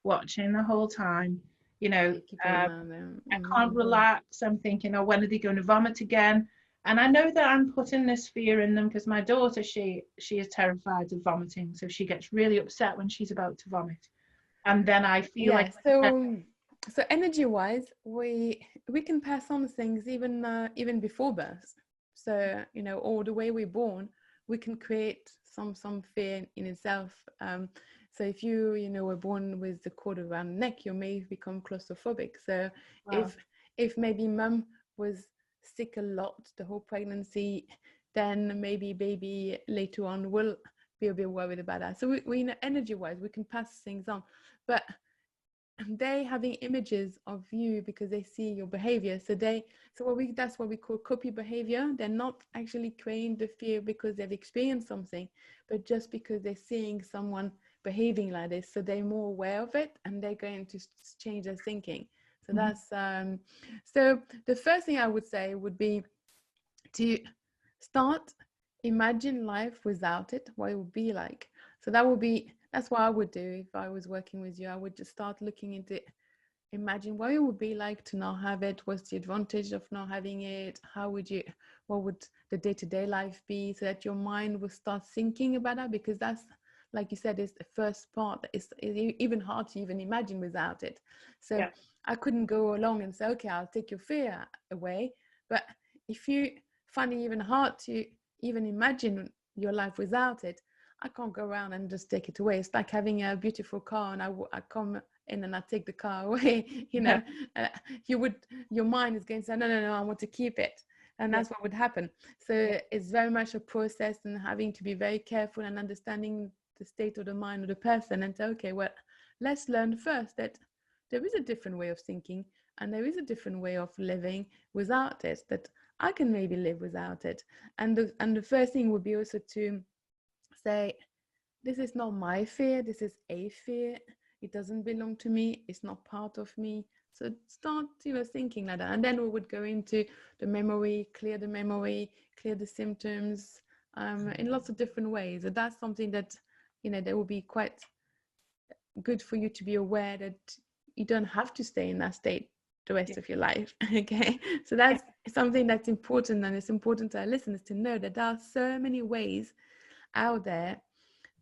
watching the whole time. Keeping an eye on them. I can't relax. I'm thinking, oh, when are they going to vomit again? And I know that I'm putting this fear in them because my daughter, she is terrified of vomiting, so she gets really upset when she's about to vomit, and then I feel like so energy wise, we can pass on things even before birth. So or the way we're born, we can create some fear in itself. So if you were born with the cord around the neck, you may become claustrophobic. So wow. if maybe mum was sick a lot the whole pregnancy, then maybe baby later on will be a bit worried about that. So we energy wise, we can pass things on, but they having images of you because they see your behavior. So that's what we call copy behavior. They're not actually creating the fear because they've experienced something, but just because they're seeing someone behaving like this. So they're more aware of it, and they're going to change their thinking. So that's so the first thing I would say would be to start imagine life without it, what it would be like. So that's what I would do if I was working with you. I would just start looking into it. Imagine what it would be like to not have it. What's the advantage of not having it? What would the day-to-day life be? So that your mind will start thinking about that, because that's, like you said, is the first part. It's even hard to even imagine without it. So I couldn't go along and say, okay, I'll take your fear away. But if you find it even hard to even imagine your life without it, I can't go around and just take it away. It's like having a beautiful car and I come in and I take the car away. Your mind is going to say, no, I want to keep it. And that's what would happen. So it's very much a process, and having to be very careful and understanding the state of the mind of the person, and say, okay, well, let's learn first that there is a different way of thinking and there is a different way of living without it, that I can maybe live without it. And the first thing would be also to say, this is not my fear, this is a fear. It doesn't belong to me, it's not part of me. So start thinking like that, and then we would go into the memory, clear the symptoms in lots of different ways. And that's something that that will be quite good for you to be aware that you don't have to stay in that state the rest of your life. Okay, so that's something that's important, and it's important to our listeners to know that there are so many ways out there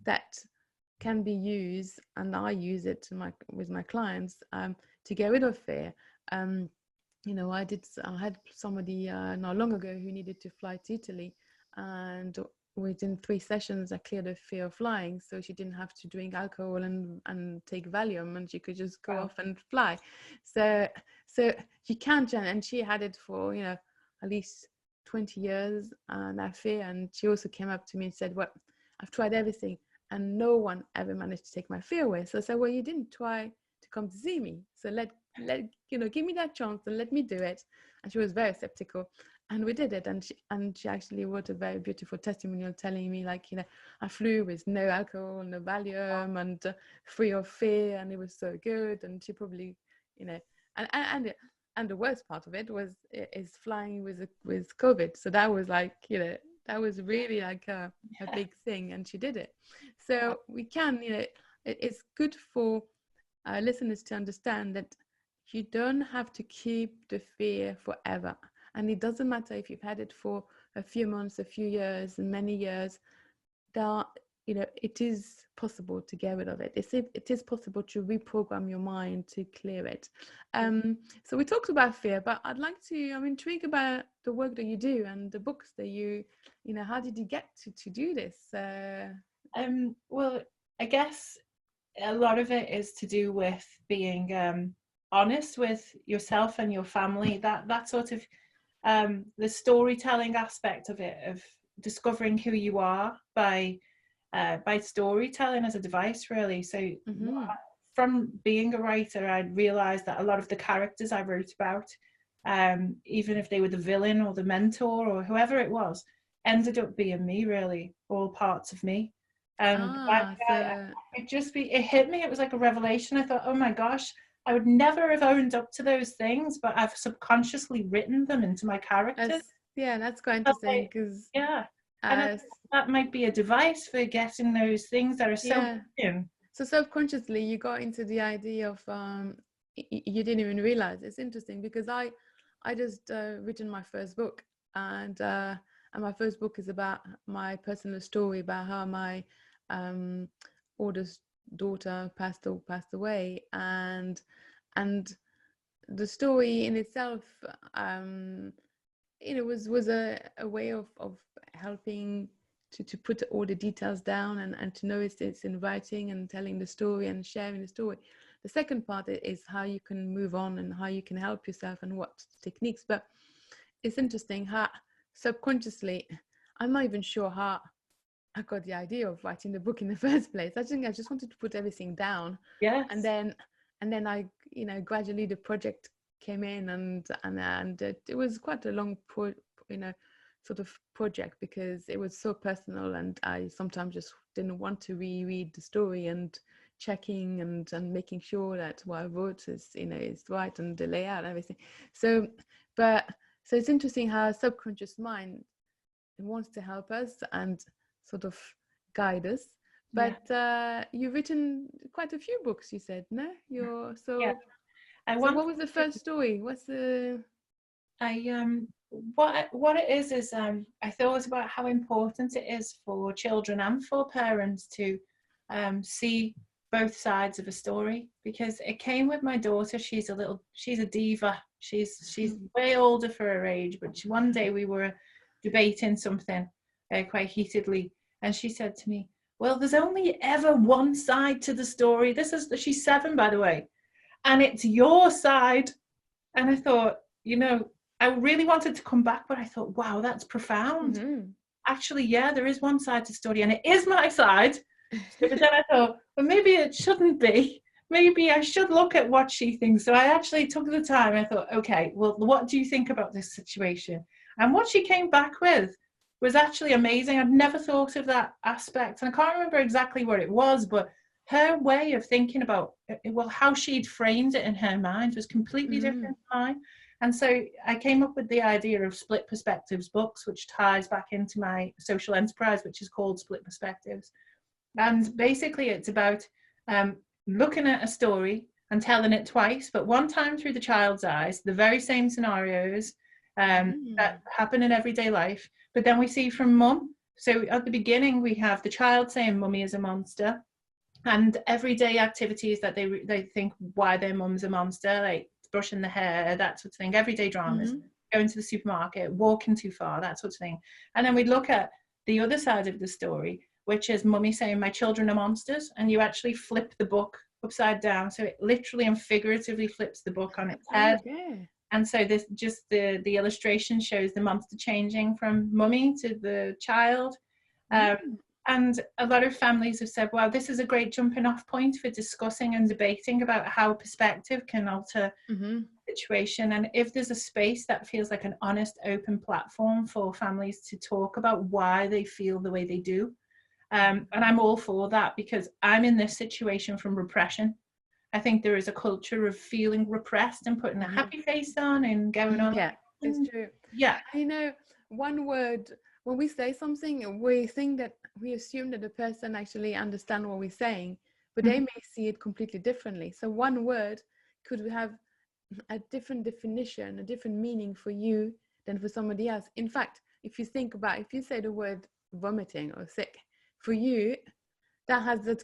that can be used, and I use it with my clients to get rid of fear. I had somebody not long ago who needed to fly to Italy, and within 3 sessions I cleared her fear of flying, so she didn't have to drink alcohol and take Valium, and she could just go off and fly. So you can't, and she had it for at least 20 years, that fear. And she also came up to me and said, well, I've tried everything and no one ever managed to take my fear away. So I said, well, you didn't try to come to see me, so give me that chance and let me do it. And she was very skeptical, and we did it. And she actually wrote a very beautiful testimonial telling me, like, I flew with no alcohol, no Valium, and free of fear, and it was so good. And she probably, and the worst part of it is flying with COVID. So that was like, that was really like a big thing, and she did it. So we can, it's good for listeners to understand that you don't have to keep the fear forever. And it doesn't matter if you've had it for a few months, a few years, and many years. It is possible to get rid of it. It is possible to reprogram your mind to clear it. So we talked about fear, but I'm intrigued about the work that you do and the books that how did you get to do this? Well, I guess a lot of it is to do with being honest with yourself and your family. That sort of the storytelling aspect of it, of discovering who you are by storytelling as a device, really. So from being a writer, I realized that a lot of the characters I wrote about, even if they were the villain or the mentor or whoever it was, ended up being me, really, all parts of me. It hit me. It was like a revelation. I thought, oh my gosh, I would never have owned up to those things, but I've subconsciously written them into my characters. That's quite interesting, because and that might be a device for getting those things that are so so subconsciously you got into the idea of you didn't even realize. It's interesting because I just written my first book, and my first book is about my personal story about how my oldest daughter passed away, and the story in itself was a way of helping to put all the details down and to know it's in writing and telling the story and sharing the story. The second part is how you can move on and how you can help yourself and what techniques. But it's interesting how subconsciously, I'm not even sure how I got the idea of writing the book in the first place. I think I just wanted to put everything down. Yes. And then I, gradually the project came in, and it was quite a long sort of project, because it was so personal, and I sometimes just didn't want to reread the story and checking and making sure that what I wrote is is right, and the layout and everything. So it's interesting how a subconscious mind wants to help us and sort of guide us. But you've written quite a few books, you said, no? So what was the first story? What's the... what it is I thought about how important it is for children and for parents to see both sides of a story, because it came with my daughter. She's a diva. She's way older for her age, but one day we were debating something quite heatedly, and she said to me, well, there's only ever one side to the story. She's 7, by the way, and it's your side. And I thought, I really wanted to come back, but I thought, wow, that's profound. Actually, there is one side to the story, and it is my side. But then I thought, well, maybe it shouldn't be. Maybe I should look at what she thinks. So I actually took the time. I thought, okay, well, what do you think about this situation? And what she came back with was actually amazing. I'd never thought of that aspect. And I can't remember exactly what it was, but her way of thinking about, how she'd framed it in her mind was completely different to mine. And so I came up with the idea of Split Perspectives books, which ties back into my social enterprise, which is called Split Perspectives. And basically it's about looking at a story and telling it twice, but one time through the child's eyes, the very same scenarios that happen in everyday life, but then we see from mum. So at the beginning, we have the child saying mummy is a monster, and everyday activities that they think why their mum's a monster, like brushing the hair, that sort of thing, everyday dramas, going to the supermarket, walking too far, that sort of thing. And then we look at the other side of the story, which is mummy saying my children are monsters, and you actually flip the book upside down, so it literally and figuratively flips the book on its head. And so this just the illustration shows the monster changing from mummy to the child. And a lot of families have said, wow, this is a great jumping off point for discussing and debating about how perspective can alter the situation. And if there's a space that feels like an honest, open platform for families to talk about why they feel the way they do. And I'm all for that, because I'm in this situation from repression. I think there is a culture of feeling repressed and putting a happy face on and going on. Yeah, it's true. Yeah. One word, when we say something, we think that we assume that the person actually understands what we're saying, but they may see it completely differently. So one word could have a different definition, a different meaning for you than for somebody else. In fact, if you say the word vomiting or sick, for you, that has a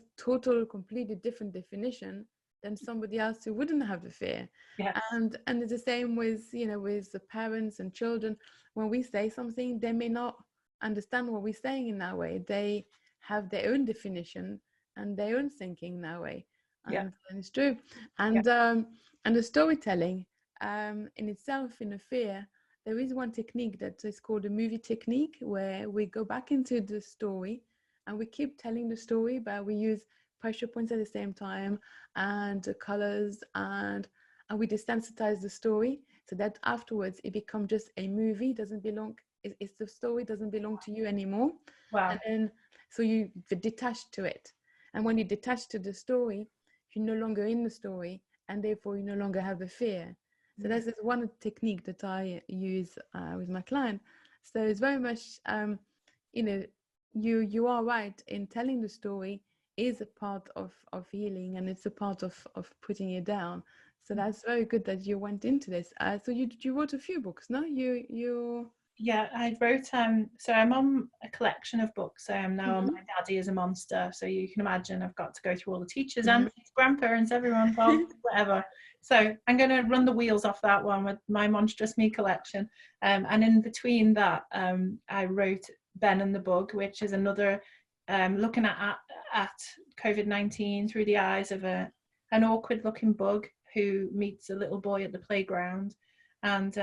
completely different definition than somebody else who wouldn't have the fear. Yes. And it's the same with with the parents and children. When we say something, they may not understand what we're saying in that way. They have their own definition, and their own thinking that way. Yeah. And it's true. And the storytelling in itself, in a fear, there is one technique that is called a movie technique, where we go back into the story and we keep telling the story, but we use pressure points at the same time, and colors, and we desensitize the story so that afterwards it becomes just a movie. Doesn't belong, it's the story doesn't belong to you anymore. Wow. And then so you detach to it, and when you detach to the story, you're no longer in the story, and therefore you no longer have a fear. So that's one technique that I use with my client. So it's very much you are right in telling the story is a part of healing, and it's a part of putting it down. So that's very good that you went into this. So you wrote a few books, no? Yeah, I wrote so I'm on a collection of books. I am now on My Daddy is a Monster. So you can imagine I've got to go through all the teachers, aunties, grandparents, everyone, whatever. So I'm going to run the wheels off that one with My Monstrous Me collection. And in between that, I wrote Ben and the Bug, which is another looking at COVID-19 through the eyes of an awkward looking bug who meets a little boy at the playground. And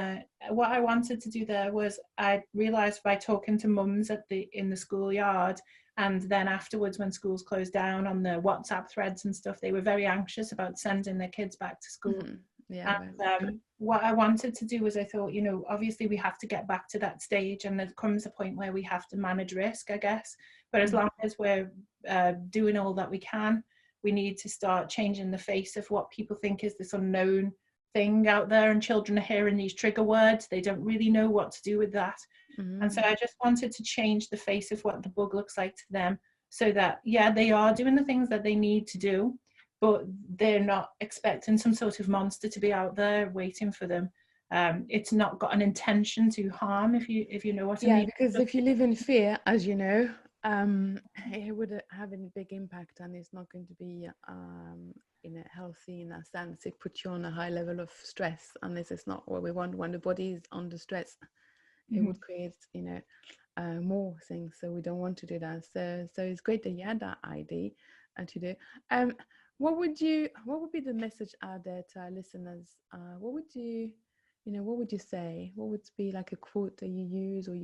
what I wanted to do there was, I realised by talking to mums in the schoolyard, and then afterwards when schools closed down, on the WhatsApp threads and stuff, they were very anxious about sending their kids back to school. Yeah. And what I wanted to do was, I thought, obviously we have to get back to that stage, and there comes a point where we have to manage risk, I guess. But as long as we're doing all that we can, we need to start changing the face of what people think is this unknown thing out there, and children are hearing these trigger words. They don't really know what to do with that. And so I just wanted to change the face of what the bug looks like to them, so that, yeah, they are doing the things that they need to do, but they're not expecting some sort of monster to be out there waiting for them. It's not got an intention to harm, if you know what I mean. Yeah, because if you live in fear, as you know, it would have a big impact, and it's not going to be healthy in that sense. It puts you on a high level of stress, and this is not what we want. When the body is under stress, it would create more things, so we don't want to do that. So it's great that you had that idea to do. What would be the message out there to our listeners? What would you say? What would be like a quote that you use, or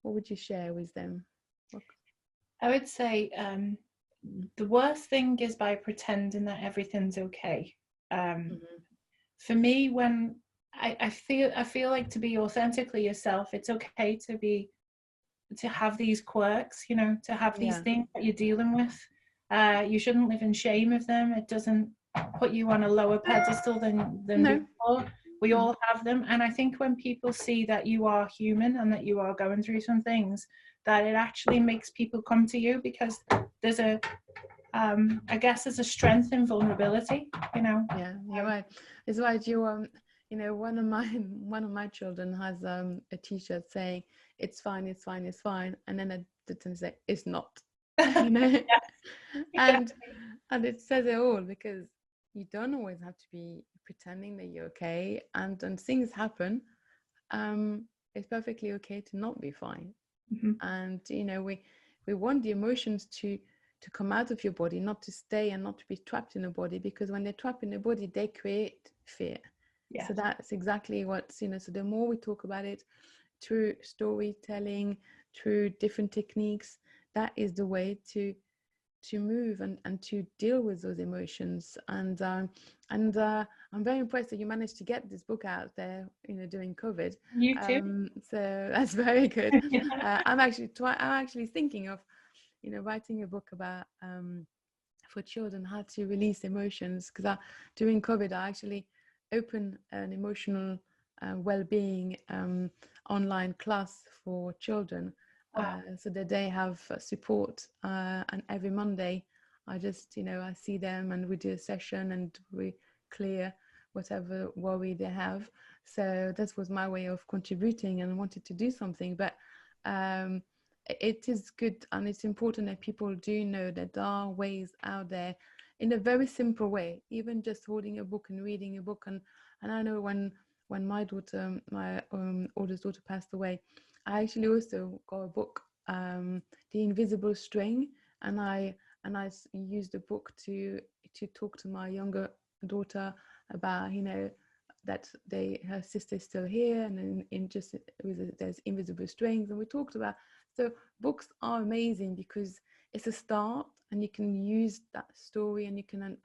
what would you share with them? I would say the worst thing is by pretending that everything's okay. For me, when I feel like, to be authentically yourself, it's okay to have these quirks, to have these things that you're dealing with. You shouldn't live in shame of them. It doesn't put you on a lower pedestal than before. We all have them. And I think when people see that you are human and that you are going through some things, that it actually makes people come to you, because there's I guess there's a strength in vulnerability, Yeah, you're right. It's right. One of my children has a t-shirt saying it's fine, it's fine, it's fine, and then I didn't say it's not. And it says it all, because you don't always have to be pretending that you're okay, and things happen. It's perfectly okay to not be fine. And we want the emotions to come out of your body, not to stay and not to be trapped in a body, because when they're trapped in a body, they create fear. So that's exactly what, so the more we talk about it through storytelling, through different techniques, that is the way to move and to deal with those emotions. And I'm very impressed that you managed to get this book out there, during COVID. You too. So that's very good. I'm actually thinking of, writing a book about for children, how to release emotions, because during COVID I actually opened an emotional well-being online class for children. So that they have support, and every Monday I just I see them, and we do a session, and we clear whatever worry they have. So that was my way of contributing, and I wanted to do something. But it is good, and it's important that people do know that there are ways out there, in a very simple way, even just holding a book and reading a book. And I know when my daughter, my oldest daughter, passed away, I actually also got a book, The Invisible String, used the book to talk to my younger daughter about, you know, that her sister's still here, and in just there's invisible strings, and we talked about. So books are amazing because it's a start, and you can use that story, and you can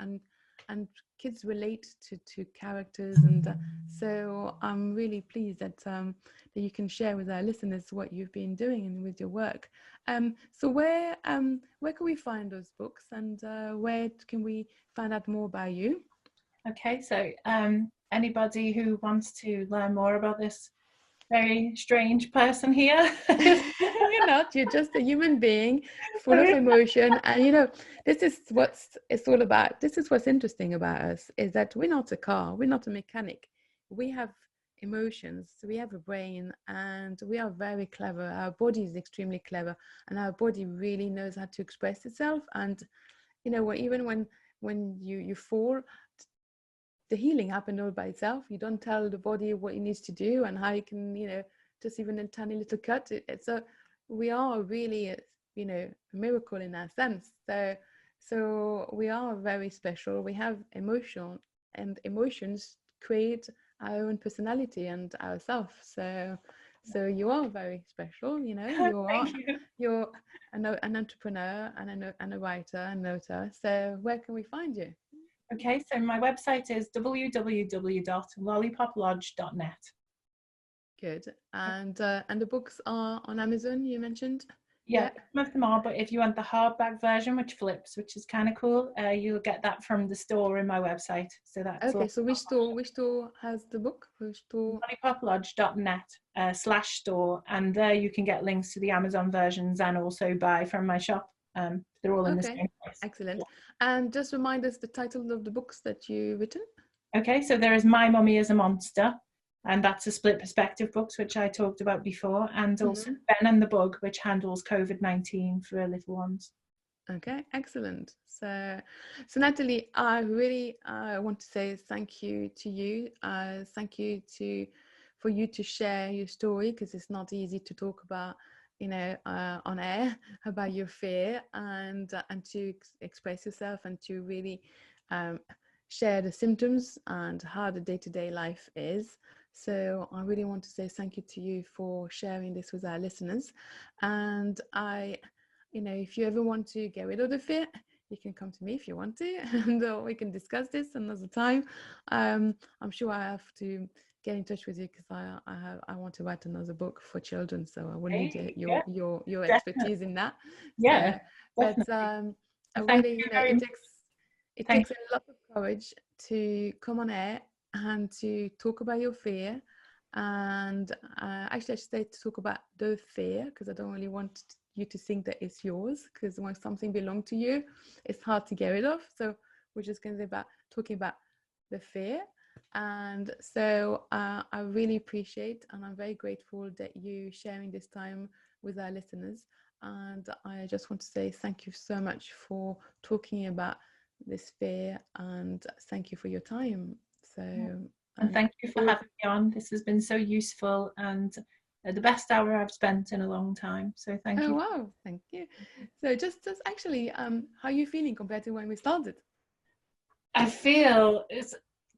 and kids relate to characters, and so I'm really pleased that that you can share with our listeners what you've been doing and with your work. So where can we find those books, and where can we find out more about you? Okay, so anybody who wants to learn more about this very strange person here. You're not, you're just a human being full of emotion, and you know, this is what it's all about. This is what's interesting about us, is that we're not a car, we're not a mechanic. We have emotions, we have a brain, and we are very clever. Our body is extremely clever, and our body really knows how to express itself. And you know, even when you fall, the healing happened all by itself. You don't tell the body what it needs to do and how you can, you know, just even a tiny little cut. It's a, we are really, you know, a miracle in that sense. So we are very special. We have emotion, and emotions create our own personality and ourselves. So you are very special. You know, you're an entrepreneur and a writer and author. So where can we find you? Okay, so my website is www.lollipoplodge.net. Good. And the books are on Amazon, you mentioned? Yeah, some of them are, but if you want the hardback version, which flips, which is kind of cool, you'll get that from the store in my website. So that's okay. So which store has the book? Which store? lollipoplodge.net/store, and there you can get links to the Amazon versions and also buy from my shop. They're all in the same place. Excellent. And just remind us the title of the books that you've written. Okay, so there is My Mummy is a Monster, and that's a split perspective books, which I talked about before, and also Ben and the Bug, which handles COVID-19 for little ones. Okay, excellent. So Natalie, I really want to say thank you to you. Thank you for you to share your story, because it's not easy to talk about, you know, on air about your fear, and to express yourself, and to really share the symptoms and how the day-to-day life is. So I really want to say thank you to you for sharing this with our listeners. And you know, if you ever want to get rid of the fear, you can come to me if you want to, and we can discuss this another time. I'm sure I have to get in touch with you, because I want to write another book for children, so I will need your expertise in that. Yeah, so, but really, you know, it takes a lot of courage to come on air and to talk about your fear. And actually, I should say to talk about the fear, because I don't really want you to think that it's yours, because when something belongs to you, it's hard to get rid of. So we're just going to be talking about the fear. And so I really appreciate, and I'm very grateful that you sharing this time with our listeners. And I just want to say thank you so much for talking about this fear, and thank you for your time. So and thank you for having me on. This has been so useful, and the best hour I've spent in a long time. So thank you. Oh wow, thank you. So just actually, how are you feeling compared to when we started? I feel it's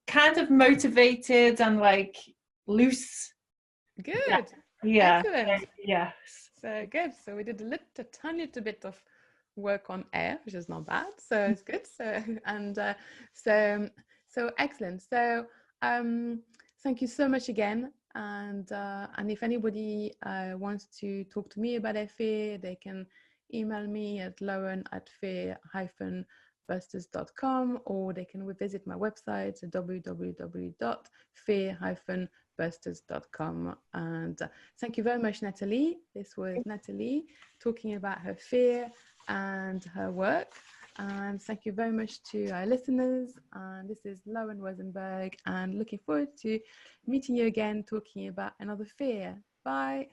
kind of motivated and like loose. Good. Yeah. Excellent. Yes. So good. So we did a tiny little bit of work on air, which is not bad. So it's good. So and so excellent. So thank you so much again. And if anybody wants to talk to me about their fear, they can email me at lauren@fear-busters.com, or they can visit my website at www.fear-busters.com. And thank you very much, Natalie. This was Natalie talking about her fear and her work. And thank you very much to our listeners. And this is Lauren Rosenberg, and looking forward to meeting you again, talking about another fear. Bye.